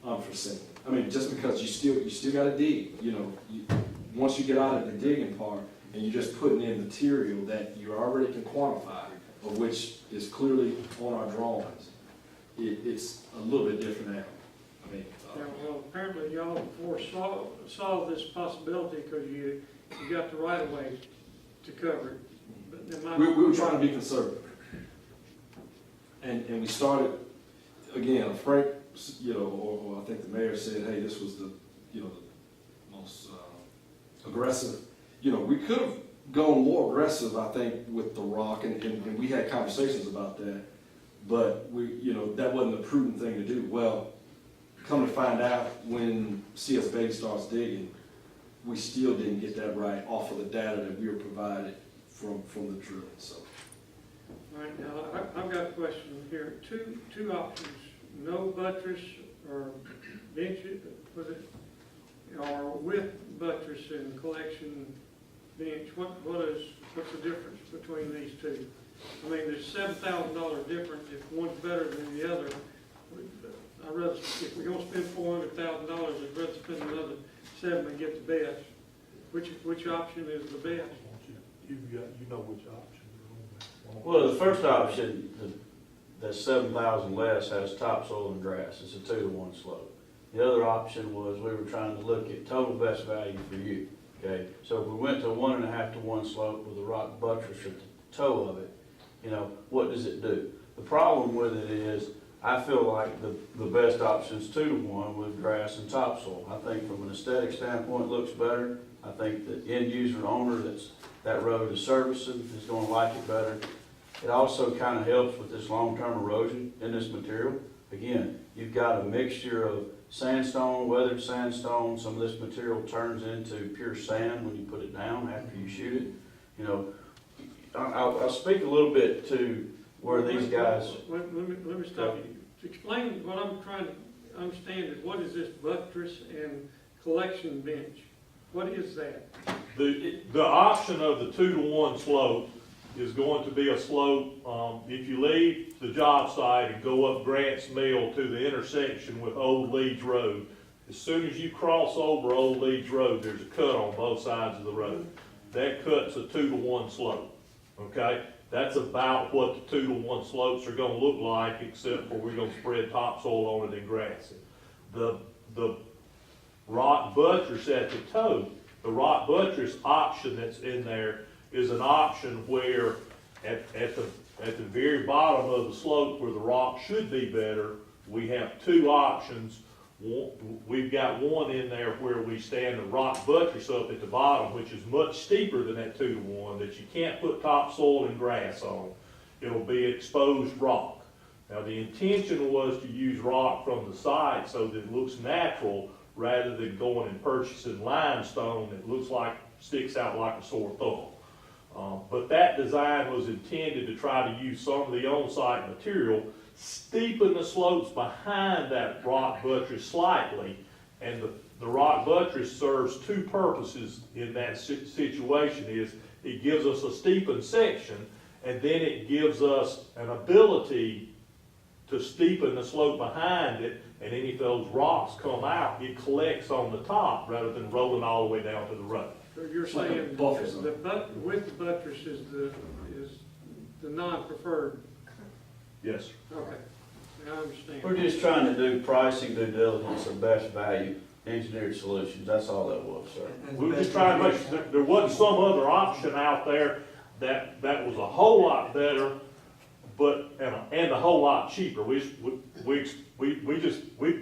[SPEAKER 3] unforeseen. Just because you still gotta dig, once you get out of the digging part, and you're just putting in material that you already can quantify, of which is clearly on our drawings, it's a little bit different now.
[SPEAKER 6] Yeah, well, apparently y'all foresaw this possibility because you got the right of way to cover it. But then
[SPEAKER 3] We were trying to be conservative. And we started, again, Frank, or I think the mayor said, hey, this was the most aggressive. We could have gone more aggressive, I think, with the rock, and we had conversations about that, but that wasn't a prudent thing to do. Well, come to find out, when CS Bailey starts digging, we still didn't get that right off of the data that we were provided from the drilling. So,
[SPEAKER 6] all right, now I've got a question here. Two options: no buttress or bench, or with buttress and collection bench. What's the difference between these two? There's $7,000 difference if one's better than the other. If we're gonna spend $400,000, I'd rather spend another $7 and get the best. Which option is the best?
[SPEAKER 5] You know which option you're on.
[SPEAKER 11] Well, the first option, that's 7,000 less, has topsoil and grass. It's a 2-to-1 slope. The other option was we were trying to look at total best value for you. Okay, so if we went to 1.5-to-1 slope with a rock buttress at the toe of it, what does it do? The problem with it is, I feel like the best option is 2-to-1 with grass and topsoil. I think from an aesthetic standpoint, it looks better. I think the end user owner that road is servicing is going to like it better. It also kind of helps with this long-term erosion in this material. Again, you've got a mixture of sandstone, weathered sandstone. Some of this material turns into pure sand when you put it down after you shoot it. I'll speak a little bit to where these guys.
[SPEAKER 6] Let me stop you. To explain what I'm trying to understand is, what is this buttress and collection bench? What is that?
[SPEAKER 5] The option of the 2-to-1 slope is going to be a slope, if you leave the job site and go up Grants Mill to the intersection with Old Leeds Road, as soon as you cross over Old Leeds Road, there's a cut on both sides of the road. That cut's a 2-to-1 slope, okay? That's about what the 2-to-1 slopes are gonna look like, except for we're gonna spread topsoil on it and grass it. The rock buttress at the toe, the rock buttress option that's in there is an option where at the very bottom of the slope where the rock should be better, we have two options. We've got one in there where we stand the rock buttress up at the bottom, which is much steeper than that 2-to-1, that you can't put topsoil and grass on. It'll be exposed rock. Now the intention was to use rock from the site so that it looks natural, rather than going and purchasing limestone that looks like, sticks out like a sore thumb. But that design was intended to try to use some of the on-site material, steepen the slopes behind that rock buttress slightly, and the rock buttress serves two purposes in that situation. It gives us a steepened section, and then it gives us an ability to steepen the slope behind it, and then if those rocks come out, it collects on the top rather than rolling all the way down to the road.
[SPEAKER 6] So you're saying with the buttress is the non-preferred?
[SPEAKER 5] Yes, sir.
[SPEAKER 6] Okay, I understand.
[SPEAKER 11] We're just trying to do pricing due diligence of best value engineered solutions. That's all that was, sir.
[SPEAKER 5] We were just trying to make sure there wasn't some other option out there that was a whole lot better, and a whole lot cheaper. We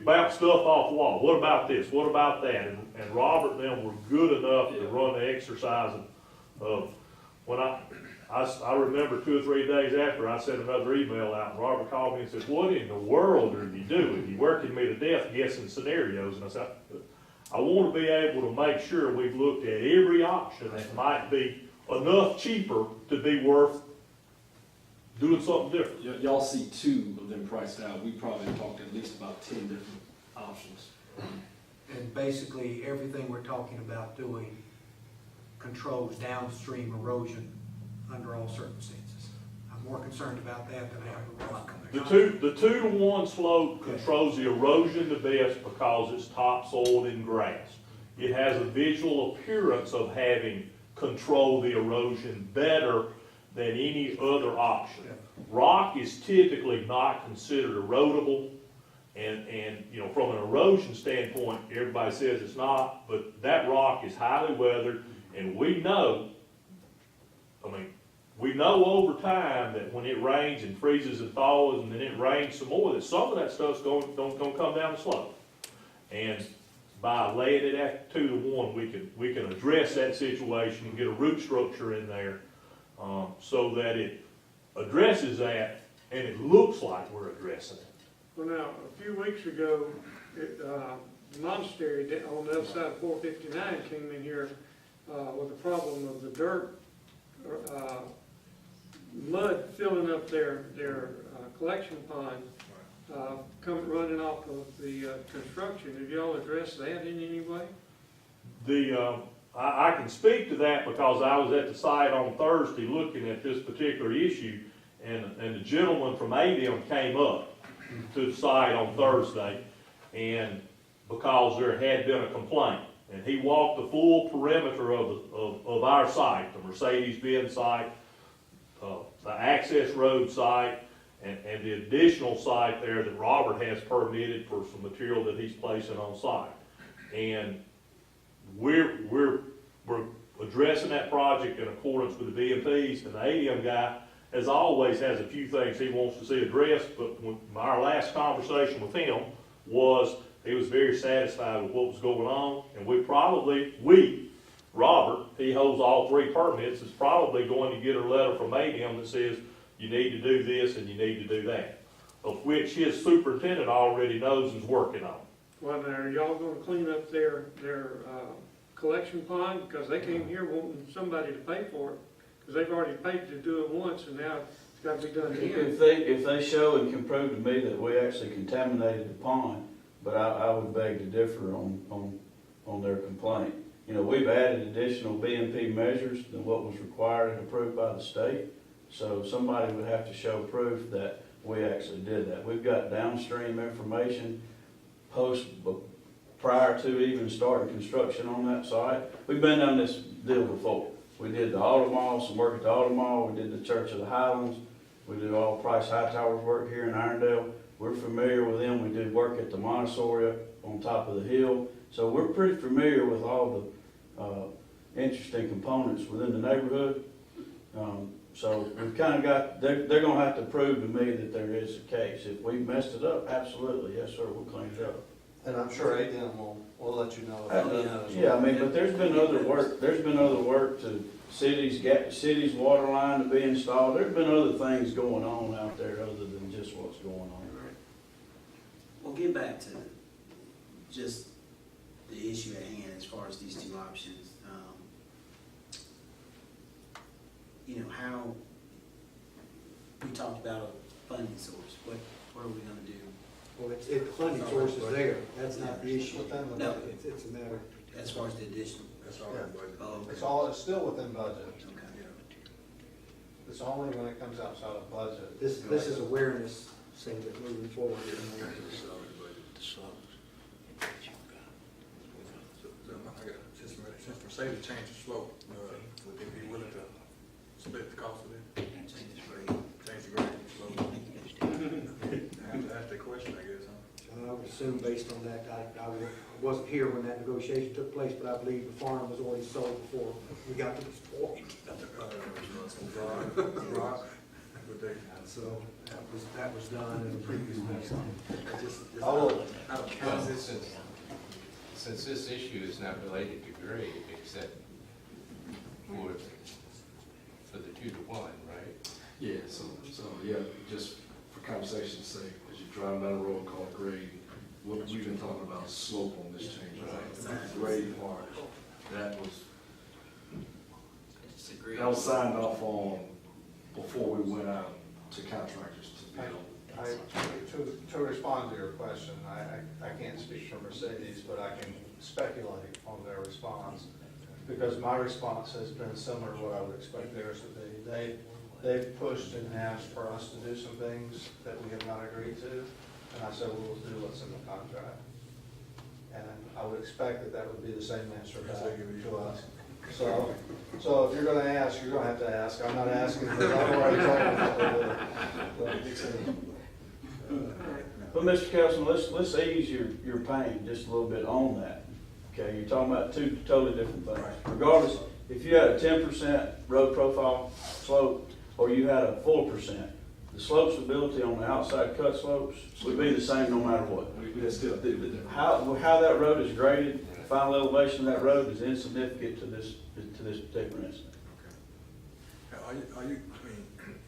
[SPEAKER 5] bounce stuff off the wall. What about this? What about that? And Robert and them were good enough to run the exercise of when I remember 2 or 3 days after I sent another email out, and Robert called me and said, "What in the world are you doing? You're working me to death guessing scenarios." And I said, "I want to be able to make sure we've looked at every option that might be enough cheaper to be worth doing something different."
[SPEAKER 3] Y'all see 2 of them priced out. We probably talked at least about 10 different options.
[SPEAKER 8] And basically, everything we're talking about doing controls downstream erosion under all circumstances. I'm more concerned about that than I am the rock.
[SPEAKER 5] The 2-to-1 slope controls the erosion the best because it's topsoil and grass. It has a visual appearance of having controlled the erosion better than any other option. Rock is typically not considered erodible, and you know, from an erosion standpoint, everybody says it's not, but that rock is highly weathered, and we know over time that when it rains and freezes and thaws and then it rains some more, that some of that stuff's going to come down the slope. And by laying it at 2-to-1, we can address that situation and get a root structure in there so that it addresses that and it looks like we're addressing it.
[SPEAKER 6] Well, now, a few weeks ago, the monastery on the other side of 459 came in here with a problem of the dirt, mud filling up their collection pond, running off of the construction. Have y'all addressed that in any way?
[SPEAKER 5] I can speak to that because I was at the site on Thursday looking at this particular issue, and the gentleman from ADM came up to the site on Thursday, and because there had been a complaint, and he walked the full perimeter of our site, the Mercedes-Benz site, the access road site, and the additional site there that Robert has permitted for some material that he's placing on site. And we're addressing that project in accordance with the BMPs, and the ADM guy, as always, has a few things he wants to see addressed, but when our last conversation with him was, he was very satisfied with what was going on, and Robert, he holds all 3 permits, is probably going to get a letter from ADM that says, you need to do this and you need to do that, of which his superintendent already knows and is working on.
[SPEAKER 6] Well, now, are y'all gonna clean up their collection pond? Because they came here wanting somebody to pay for it, because they've already paid to do it once, and now it's gotta be done again.
[SPEAKER 11] If they show and can prove to me that we actually contaminated the pond, but I would beg to differ on their complaint. You know, we've added additional BMP measures than what was required and approved by the state. So somebody would have to show proof that we actually did that. We've got downstream information prior to even starting construction on that site. We've been down this deal before. We did the Auto Mall, some work at the Auto Mall. We did the Church of the Highlands. We did all Price Hightower's work here in Irondale. We're familiar with them. We did work at the Montessori on top of the hill. So we're pretty familiar with all the interesting components within the neighborhood. So we've kind of got, they're going to have to prove to me that there is a case. If we messed it up, absolutely, yes, sir, we'll clean it up.
[SPEAKER 1] And I'm sure ADM will let you know about that as well.
[SPEAKER 11] Yeah, I mean, but there's been other work to cities water line to be installed. There's been other things going on out there other than just what's going on.
[SPEAKER 7] We'll get back to just the issue at hand as far as these 2 options. You know, how, we talked about a funding source. What are we gonna do?
[SPEAKER 8] Well, the funding source is there, that's not the issue.
[SPEAKER 7] No.
[SPEAKER 8] It's a matter.
[SPEAKER 7] As far as the additional?
[SPEAKER 2] That's all right, buddy.
[SPEAKER 7] Oh, okay.
[SPEAKER 1] It's still within budget.
[SPEAKER 7] Okay.
[SPEAKER 1] It's only when it comes outside of budget.
[SPEAKER 8] This is awareness, saying that moving forward.
[SPEAKER 2] Since Mercedes changed the slope, would they be willing to split the cost of it?
[SPEAKER 7] Change the grade.
[SPEAKER 2] Change the grade slope? I have to ask that question, I guess, huh?
[SPEAKER 8] I would assume based on that, I wasn't here when that negotiation took place, but I believe the farm was already sold before we got to this point.
[SPEAKER 2] Good day.
[SPEAKER 8] So that was done in the previous meeting.
[SPEAKER 1] I will,
[SPEAKER 12] Since this issue is not related to grade, except for the 2-to-1, right?
[SPEAKER 3] Yeah, so, yeah, just for conversation's sake, as you drive down the road, call it grade, what we've been talking about is slope on this change, right? Grade part, that was,
[SPEAKER 4] I disagree.
[SPEAKER 3] that was signed off on before we went out to contractors to build.
[SPEAKER 1] to respond to your question, I can't speak for Mercedes, but I can speculate on their response, because my response has been similar to what I would expect theirs to be. They've pushed and asked for us to do some things that we have not agreed to, and I said, we'll do what's in the contract. And I would expect that that would be the same answer back to us. So if you're gonna ask, you're gonna have to ask. I'm not asking, because I've already told them what to do.
[SPEAKER 11] But Mr. Kelson, let's ease your pain just a little bit on that. Okay, you're talking about two totally different things. Regardless, if you had a 10% road profile slope or you had a 4%, the slope stability on the outside cut slopes would be the same no matter what.
[SPEAKER 3] We still do that.
[SPEAKER 11] How that road is graded, the final elevation of that road is insignificant to this particular incident.
[SPEAKER 2] Are you, I mean,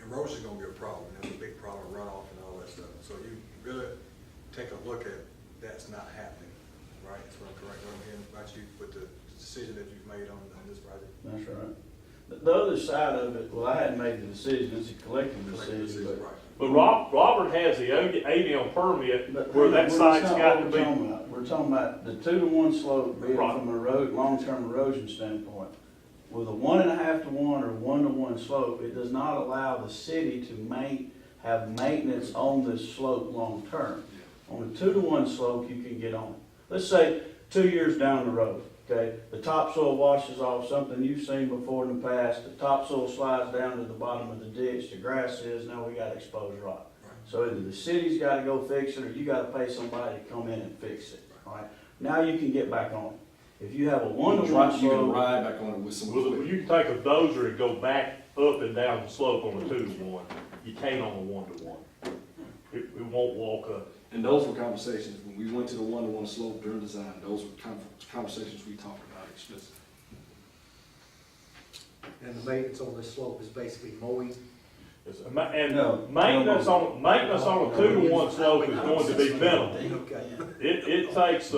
[SPEAKER 2] erosion's gonna be a problem, there's a big problem, runoff and all that stuff, so you really take a look at that's not happening, right? That's what I'm correct, what I'm hearing about you with the decision that you've made on this project.
[SPEAKER 11] That's right. The other side of it, well, I hadn't made the decision, it's a collective decision, but.
[SPEAKER 2] Right.
[SPEAKER 5] But Robert has the ADM permit where that site's got to be.
[SPEAKER 11] We're talking about the 2-to-1 slope, being
[SPEAKER 5] Right.
[SPEAKER 11] from a long-term erosion standpoint. With a 1.5-to-1 or 1-to-1 slope, it does not allow the city to have maintenance on this slope long-term. On a 2-to-1 slope, you can get on it. Let's say 2 years down the road, okay, the topsoil washes off, something you've seen before in the past, the topsoil slides down to the bottom of the ditch, the grass is, now we got exposed rock. So either the city's gotta go fix it, or you gotta pay somebody to come in and fix it, right? Now you can get back on it. If you have a 1-to-1
[SPEAKER 3] You can
[SPEAKER 11] slope,
[SPEAKER 3] ride back on it with some
[SPEAKER 5] Well,
[SPEAKER 3] equipment.
[SPEAKER 5] you can take a dozer and go back up and down the slope on a 2-to-1. You can't on a 1-to-1. It won't walk up.
[SPEAKER 3] And those were conversations, when we went to the 1-to-1 slope during design, those were conversations we talked about explicitly.
[SPEAKER 8] And the maintenance on this slope is basically mowing.
[SPEAKER 5] And
[SPEAKER 11] No.
[SPEAKER 5] maintenance on a 2-to-1 slope is going to be minimal.
[SPEAKER 8] Okay.
[SPEAKER 5] It takes,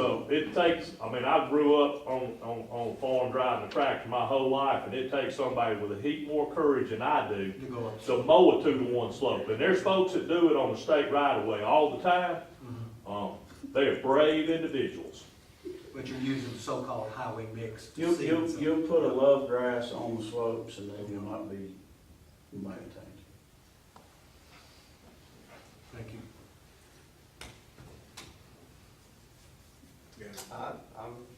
[SPEAKER 5] I mean, I grew up on a farm driving a tractor my whole life, and it takes somebody with a heap more courage than I do
[SPEAKER 8] To go up.
[SPEAKER 5] to mow a 2-to-1 slope. And there's folks that do it on the state right of way all the time. They are brave individuals.
[SPEAKER 8] But you're using the so-called highway mix. to
[SPEAKER 11] you'll,
[SPEAKER 8] seed
[SPEAKER 11] you'll,
[SPEAKER 8] some.
[SPEAKER 11] you'll put a love grass on the slopes and they will not be maintained.
[SPEAKER 8] Thank you.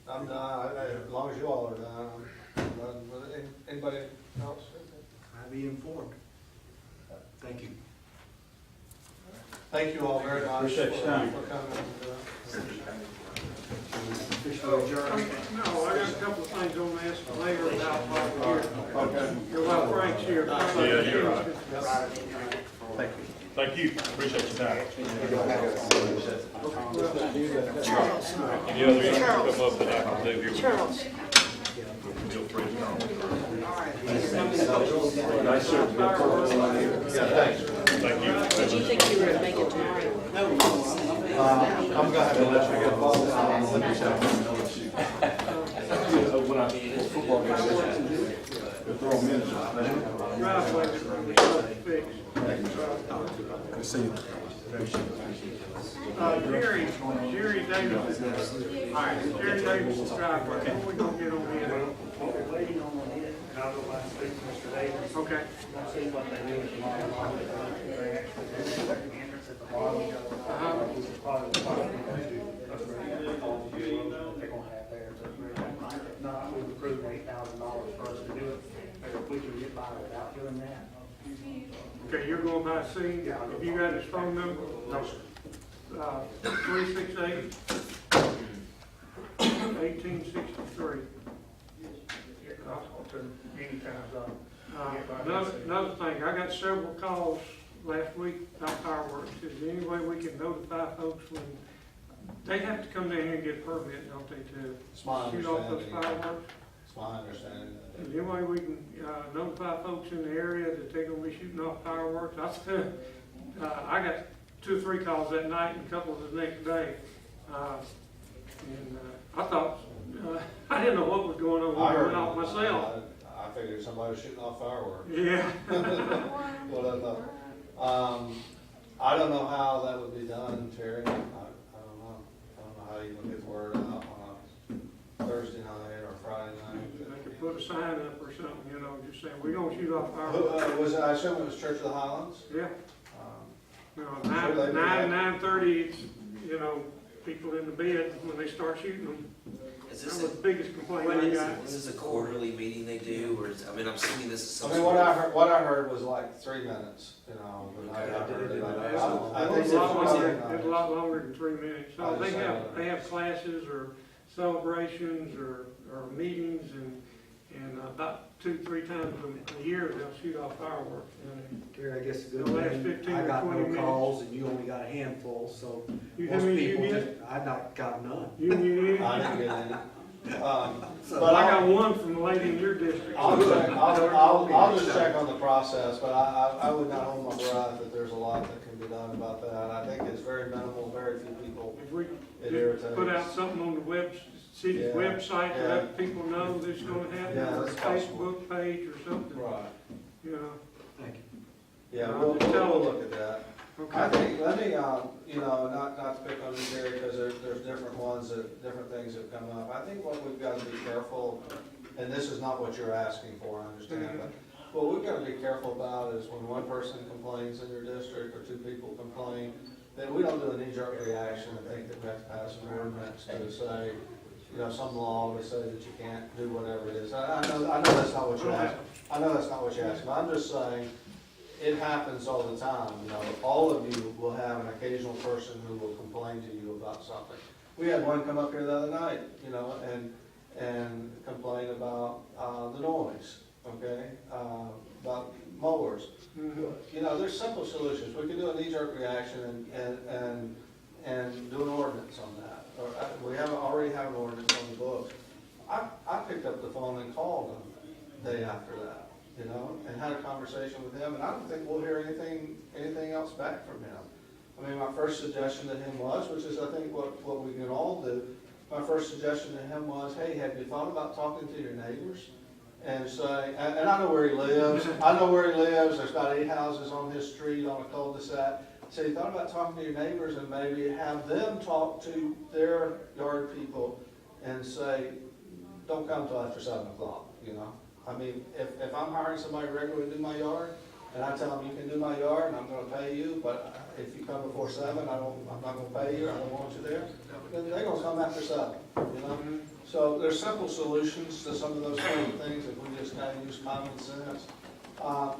[SPEAKER 1] I'm done, as long as you all are done. I'm done with it. Anybody else?
[SPEAKER 8] I'll be informed. Thank you.
[SPEAKER 1] Thank you all very much.
[SPEAKER 11] Appreciate your time.
[SPEAKER 1] For coming.
[SPEAKER 8] Officially adjourned.
[SPEAKER 6] No, I got a couple of things on this later about while we're here.
[SPEAKER 1] Okay.
[SPEAKER 6] While Frank's here.
[SPEAKER 5] Yeah, you're right.
[SPEAKER 1] Thank you.
[SPEAKER 5] Thank you, appreciate your time. Any other issues come up that I can do here?
[SPEAKER 9] Charles.
[SPEAKER 5] Feel free to call.
[SPEAKER 3] Nice shirt.
[SPEAKER 1] Yeah, thanks.
[SPEAKER 5] Thank you.
[SPEAKER 9] Did you think you were gonna make it tomorrow?
[SPEAKER 1] I'm gonna have to let you get involved.
[SPEAKER 3] When I, football games, they throw them in.
[SPEAKER 6] Driveway is gonna be fixed.
[SPEAKER 3] See you.
[SPEAKER 6] Jerry Davis. All right, Jerry Davis driveway. When we gonna get on here?
[SPEAKER 10] We're waiting on the lid, and I'll go by and speak to Mr. Davis.
[SPEAKER 6] Okay.
[SPEAKER 10] We'll see what they do tomorrow. They actually do the entrance at the bottom. Which is probably the bottom. That's where they're gonna have there. So if not, we've approved $8,000 for us to do it. If we can get by without doing that.
[SPEAKER 6] Okay, you're going by C.
[SPEAKER 10] Yeah, I'll go
[SPEAKER 6] Have you got his phone number?
[SPEAKER 10] No, sir.
[SPEAKER 6] 368 1863.
[SPEAKER 10] I'll talk to him anytime.
[SPEAKER 6] Another thing, I got several calls last week about fireworks. Is there any way we can notify folks when, they have to come down here and get a permit, don't they, to
[SPEAKER 1] It's my
[SPEAKER 6] shoot off those
[SPEAKER 1] understanding.
[SPEAKER 6] fireworks?
[SPEAKER 1] It's my understanding. that
[SPEAKER 6] Is
[SPEAKER 1] they-
[SPEAKER 6] there any way we can notify folks in the area that they're gonna be shooting off fireworks? I got 2 or 3 calls that night and a couple of the next day. I thought, I didn't know what was going on,
[SPEAKER 1] I
[SPEAKER 6] we
[SPEAKER 1] heard
[SPEAKER 6] went off myself.
[SPEAKER 1] I figured somebody was shooting off fireworks.
[SPEAKER 6] Yeah.
[SPEAKER 1] What I thought. I don't know how that would be done, Terry. I don't know. I don't know how you would get the word out on a Thursday night or Friday night.
[SPEAKER 6] They could put a sign up or something, you know, just saying, we're gonna shoot off
[SPEAKER 1] Who,
[SPEAKER 6] fireworks.
[SPEAKER 1] was it, I assume it was Church of the Highlands?
[SPEAKER 6] Yeah,
[SPEAKER 1] Um,
[SPEAKER 6] you know,
[SPEAKER 1] Sure, they do that.
[SPEAKER 6] 9:30, it's, you know, people in the bed when they start shooting them.
[SPEAKER 4] Is
[SPEAKER 6] That
[SPEAKER 4] this
[SPEAKER 6] was
[SPEAKER 4] a,
[SPEAKER 6] the biggest complaint
[SPEAKER 7] When
[SPEAKER 6] I
[SPEAKER 7] is
[SPEAKER 6] got.
[SPEAKER 4] is this a quarterly meeting they do, or is, I mean, I'm assuming this is some
[SPEAKER 1] I mean,
[SPEAKER 4] sort
[SPEAKER 1] what
[SPEAKER 4] of.
[SPEAKER 1] I heard was like 3 minutes, you know, but I heard it. I think
[SPEAKER 6] It's
[SPEAKER 1] it's
[SPEAKER 6] a lot longer,
[SPEAKER 1] Friday
[SPEAKER 6] it's a
[SPEAKER 1] night.
[SPEAKER 6] lot longer than 3 minutes.
[SPEAKER 1] I
[SPEAKER 6] So they
[SPEAKER 1] understand
[SPEAKER 6] have,
[SPEAKER 1] that.
[SPEAKER 6] they have classes or celebrations or meetings and about 2-3 times a year they'll shoot off fireworks. And
[SPEAKER 8] Terry, I guess the
[SPEAKER 6] The
[SPEAKER 8] good
[SPEAKER 6] last
[SPEAKER 8] thing,
[SPEAKER 6] 15
[SPEAKER 8] I
[SPEAKER 6] or
[SPEAKER 8] got
[SPEAKER 6] 20
[SPEAKER 8] no
[SPEAKER 6] minutes.
[SPEAKER 8] calls and you only got a handful, so
[SPEAKER 6] You, how
[SPEAKER 8] most
[SPEAKER 6] many you
[SPEAKER 8] people just,
[SPEAKER 6] get?
[SPEAKER 8] I not got none.
[SPEAKER 6] You get?
[SPEAKER 1] I didn't get any.
[SPEAKER 8] So
[SPEAKER 1] But
[SPEAKER 6] I got one from the lady in your district.
[SPEAKER 1] I'll check, I'll just check on the process, but I would not hold my breath that there's a lot that can be done about that. I think it's very minimal, very few people.
[SPEAKER 6] If we
[SPEAKER 1] It
[SPEAKER 6] just
[SPEAKER 1] irritates.
[SPEAKER 6] put out something on the city's
[SPEAKER 1] Yeah,
[SPEAKER 6] website to
[SPEAKER 1] yeah.
[SPEAKER 6] let people know this is gonna happen,
[SPEAKER 1] Yeah,
[SPEAKER 6] or a
[SPEAKER 1] that's possible.
[SPEAKER 6] Facebook page or something,
[SPEAKER 1] Right.
[SPEAKER 6] you know.
[SPEAKER 8] Thank you.
[SPEAKER 1] Yeah,
[SPEAKER 6] I'll
[SPEAKER 1] we'll
[SPEAKER 6] just tell
[SPEAKER 1] look
[SPEAKER 6] them.
[SPEAKER 1] at that. I
[SPEAKER 6] Okay.
[SPEAKER 1] think, let me, you know, not to pick on you, Terry, because there's different ones that, different things that come up. I think what we've got to be careful, and this is not what you're asking for, I understand, but what we've got to be careful about is when one person complains in your district or 2 people complain, that we don't do a knee-jerk reaction and think that we have to pass an ordinance to say, you know, some law to say that you can't do whatever it is. I know that's not what you're asking. I know that's not what you're asking, but I'm just saying, it happens all the time, you know, all of you will have an occasional person who will complain to you about something. We had one come up here the other night, you know, and complain about, the noise, okay? About mowers.
[SPEAKER 6] Mhm.
[SPEAKER 1] You know, there's simple solutions. We can do a knee-jerk reaction and do an ordinance on that. Or, we already have an ordinance on the books. I picked up the phone and called him the day after that, you know, and had a conversation with him, and I don't think we'll hear anything else back from him. I mean, my first suggestion to him was, which is I think what we can all do, my first suggestion to him was, hey, have you thought about talking to your neighbors? And say, and I know where he lives, there's about 8 houses on his street on a cul-de-sac. So you thought about talking to your neighbors and maybe have them talk to their yard people and say, don't come till after 7 o'clock, you know? I mean, if I'm hiring somebody regularly to do my yard, and I tell them you can do my yard and I'm gonna pay you, but if you come before 7, I'm not gonna pay you, I don't want you there, then they're gonna come after 7, you know? So there's simple solutions to some of those kind of things if we just kind of use common sense.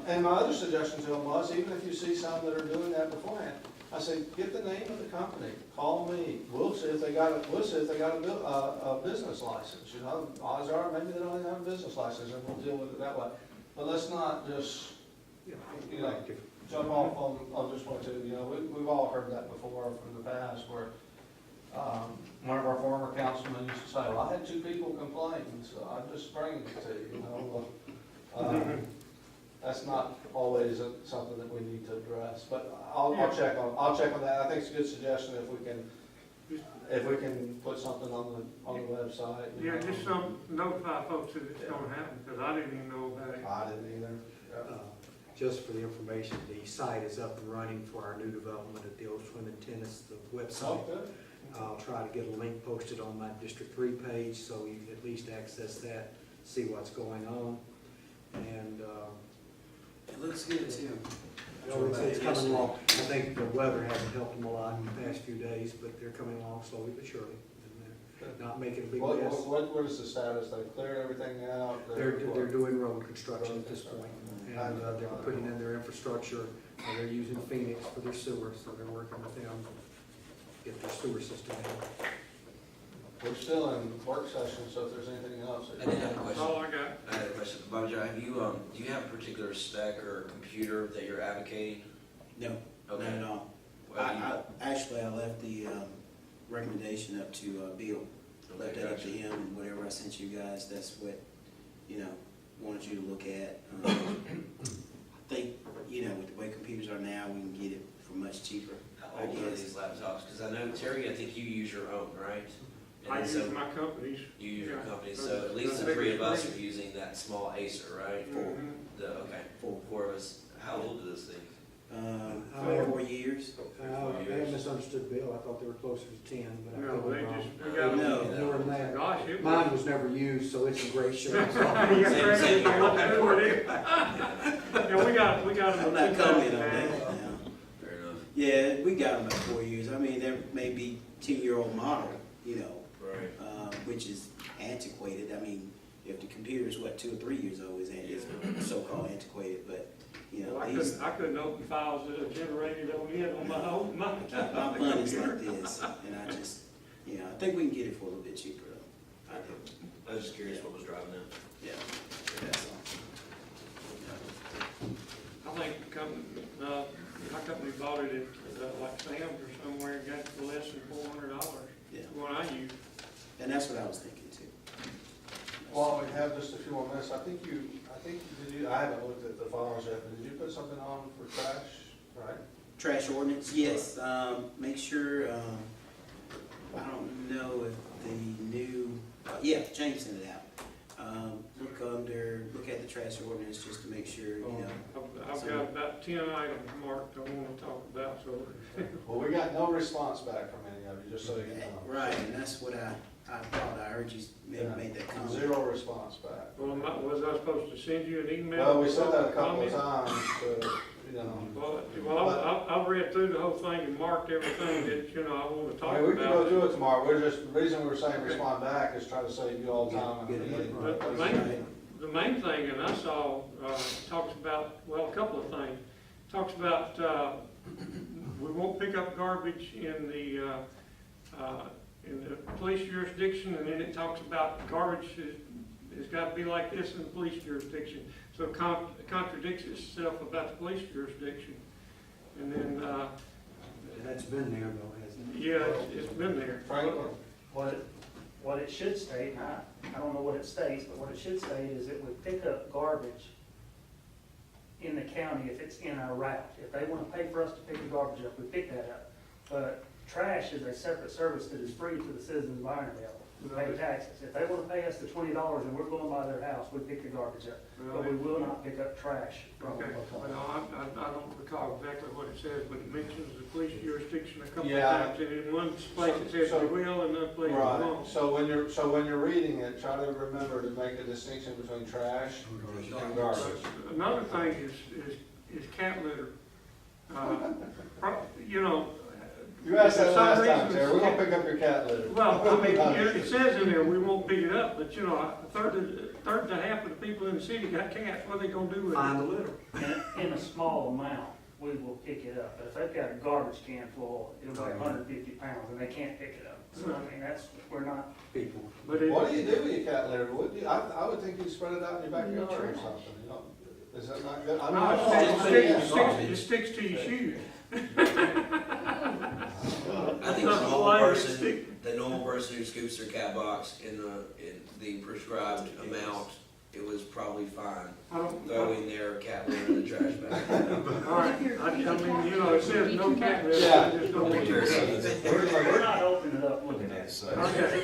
[SPEAKER 1] And my other suggestion to them was, even if you see some that are doing that beforehand, I say, get the name of the company, call me, we'll see if they got a business license, you know, odds are maybe they don't even have a business license and we'll deal with it that way. But let's not just, you know, jump off on just one, two, you know, we've all heard that before from the past where, one of our former councilmen used to say, well, I had 2 people complain, so I'm just bringing it to you, you know. That's not always something that we need to address, but I'll check on that. I think it's a good suggestion if we can put something on the website. you
[SPEAKER 6] Yeah,
[SPEAKER 1] know.
[SPEAKER 6] just notify folks that it's gonna happen, because I didn't even know about it.
[SPEAKER 1] I didn't either.
[SPEAKER 8] Just for the information, the site is up and running for our new development at the Old Swim and Tennis, the website.
[SPEAKER 1] Oh, good.
[SPEAKER 8] I'll try to get a link posted on my District 3 page, so you can at least access that, see what's going on. And,
[SPEAKER 7] It looks good too.
[SPEAKER 8] it's coming along. I think the weather hasn't helped them a lot in the past few days, but they're coming along slowly but surely. And they're not making a big mess.
[SPEAKER 1] What is the status? They cleared everything out?
[SPEAKER 8] They're doing road construction at this point, and they're putting in their infrastructure. They're using Phoenix for their sewer, so they're working with them to get their sewer system in.
[SPEAKER 1] we're still in work session, so if there's anything else.
[SPEAKER 4] I did have a question.
[SPEAKER 6] All I got.
[SPEAKER 4] I had a question. Bobby Joe, have you, do you have a particular spec or computer that you're advocating?
[SPEAKER 7] No, not
[SPEAKER 4] Okay.
[SPEAKER 7] at all.
[SPEAKER 4] Well, you-
[SPEAKER 7] Actually, I left the recommendation up to Bill. Left
[SPEAKER 4] Okay,
[SPEAKER 7] that up
[SPEAKER 4] gotcha.
[SPEAKER 7] to him, and whatever I sent you guys, that's what, wanted you to look at. I think, with the way computers are now, we can get it for much cheaper.
[SPEAKER 4] How old are these laptops? Because I know, Terry, I think you use your own, right? And
[SPEAKER 6] I
[SPEAKER 4] then
[SPEAKER 6] use
[SPEAKER 4] so
[SPEAKER 6] my company's.
[SPEAKER 4] you use your
[SPEAKER 6] yeah.
[SPEAKER 4] company, so at least the three of us are using that small Acer, right?
[SPEAKER 6] Mhm.
[SPEAKER 4] Okay, four of us. How old are those things?
[SPEAKER 7] 4 years.
[SPEAKER 8] I misunderstood Bill, I thought they were closer to 10, but I
[SPEAKER 6] No,
[SPEAKER 8] could
[SPEAKER 6] they
[SPEAKER 8] be wrong.
[SPEAKER 6] just, we got them.
[SPEAKER 7] No.
[SPEAKER 8] More than that.
[SPEAKER 6] Gosh, it was.
[SPEAKER 8] Mine was never used, so it's in great shape.
[SPEAKER 6] Yeah,
[SPEAKER 4] Same here.
[SPEAKER 6] Yeah, we got them.
[SPEAKER 7] I'm not commenting on that now.
[SPEAKER 4] Fair enough.
[SPEAKER 7] Yeah, we got them about 4 years. I mean, there may be 10-year-old model,
[SPEAKER 4] Right.
[SPEAKER 7] which is antiquated. I mean, if the computer is 2 or 3 years old, it's so-called antiquated, but,
[SPEAKER 6] Well,
[SPEAKER 7] these,
[SPEAKER 6] I couldn't open files that are generated on my own,
[SPEAKER 7] my fun is like this, and I just, I think we can get it for a little bit cheaper though. I do,
[SPEAKER 4] I was just curious what was driving that.
[SPEAKER 7] yeah, that's all.
[SPEAKER 6] I think my company bought it at like Sam's or somewhere and got it for less than $400.
[SPEAKER 7] Yeah.
[SPEAKER 6] What I use.
[SPEAKER 7] And that's what I was thinking too.
[SPEAKER 1] While we have just a few more minutes, I haven't looked at the files yet, but did you put something on for trash, right?
[SPEAKER 7] Trash ordinance, yes, make sure, I don't know if the new, James sent it out. Look at the trash ordinance just to make sure,
[SPEAKER 6] I've got about 10 items marked I want to talk about, so.
[SPEAKER 1] Well, we got no response back from any of you, just so you know.
[SPEAKER 7] Right, and that's what I thought, I heard you made that comment.
[SPEAKER 1] Zero response back.
[SPEAKER 6] Well, was I supposed to send you an email?
[SPEAKER 1] Well, we said that a couple of
[SPEAKER 6] Comment?
[SPEAKER 1] times,
[SPEAKER 6] Well, I've read through the whole thing and marked everything that, I want to talk
[SPEAKER 1] I mean, we can go
[SPEAKER 6] about.
[SPEAKER 1] through it tomorrow, the reason we were saying respond back is try to save you all time.
[SPEAKER 6] But the main thing, and I saw, talks about, a couple of things. Talks about, we won't pick up garbage in the police jurisdiction, and then it talks about garbage has got to be like this in the police jurisdiction. So it contradicts itself about the police jurisdiction. And then,
[SPEAKER 8] That's been there though, hasn't it?
[SPEAKER 6] yeah, it's been there.
[SPEAKER 1] Franklin?
[SPEAKER 10] What it should state, and I don't know what it states, but what it should state is it would pick up garbage in the county if it's in our route. If they want to pay for us to pick the garbage up, we pick that up. But trash is a separate service that is free to the citizens of Irondale. We pay taxes. If they want to pay us the $20 and we're going by their house, we pick the garbage up. But we will not pick up trash from
[SPEAKER 6] Okay,
[SPEAKER 10] the
[SPEAKER 6] well, I don't recall exactly what it says, but it mentions the police jurisdiction a couple of
[SPEAKER 1] Yeah.
[SPEAKER 6] times, and in one place it says
[SPEAKER 1] So-
[SPEAKER 6] we will, and another place it
[SPEAKER 1] Right,
[SPEAKER 6] won't.
[SPEAKER 1] so when you're reading it, try to remember to make a distinction between trash and garbage.
[SPEAKER 6] Another thing is cat litter.
[SPEAKER 1] You asked that
[SPEAKER 6] For some
[SPEAKER 1] last time,
[SPEAKER 6] reason,
[SPEAKER 1] Terry, we're gonna pick up your cat litter.
[SPEAKER 6] Well, I mean, it says in there, we won't pick it up, but a third to half of the people in the city got cats, what are they gonna do with
[SPEAKER 8] Find
[SPEAKER 6] it?
[SPEAKER 8] the litter.
[SPEAKER 10] In a small amount, we will pick it up. But if they've got a garbage can full, it'll weigh 150 pounds and they can't pick it up. So, I mean, we're not,
[SPEAKER 8] People.
[SPEAKER 6] But
[SPEAKER 1] What do you do with your cat litter? I would think you'd spread it out in your backyard or something, is that not good? I
[SPEAKER 6] No,
[SPEAKER 1] mean,
[SPEAKER 6] it sticks to your shoes.
[SPEAKER 4] I think the normal person who scoops their cat box in the prescribed amount, it was probably fine. Throwing their cat litter in the trash bag.
[SPEAKER 6] All right, I mean, it says no cat litter,
[SPEAKER 1] Yeah.
[SPEAKER 6] just don't pick it
[SPEAKER 10] we're not opening it up looking at it.
[SPEAKER 6] up. Okay,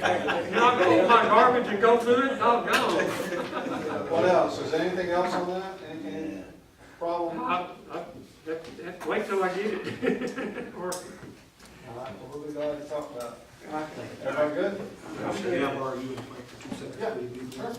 [SPEAKER 6] you're not gonna open my garbage and go through it, doggone.
[SPEAKER 1] what else? Is there anything else on that? Any problem?
[SPEAKER 6] Wait till I get it. Or,
[SPEAKER 1] All right, well, we'll be glad to talk about it. Everybody good?
[SPEAKER 8] I'm sure I'll argue with Frank for 2 seconds.
[SPEAKER 1] Yeah, sure.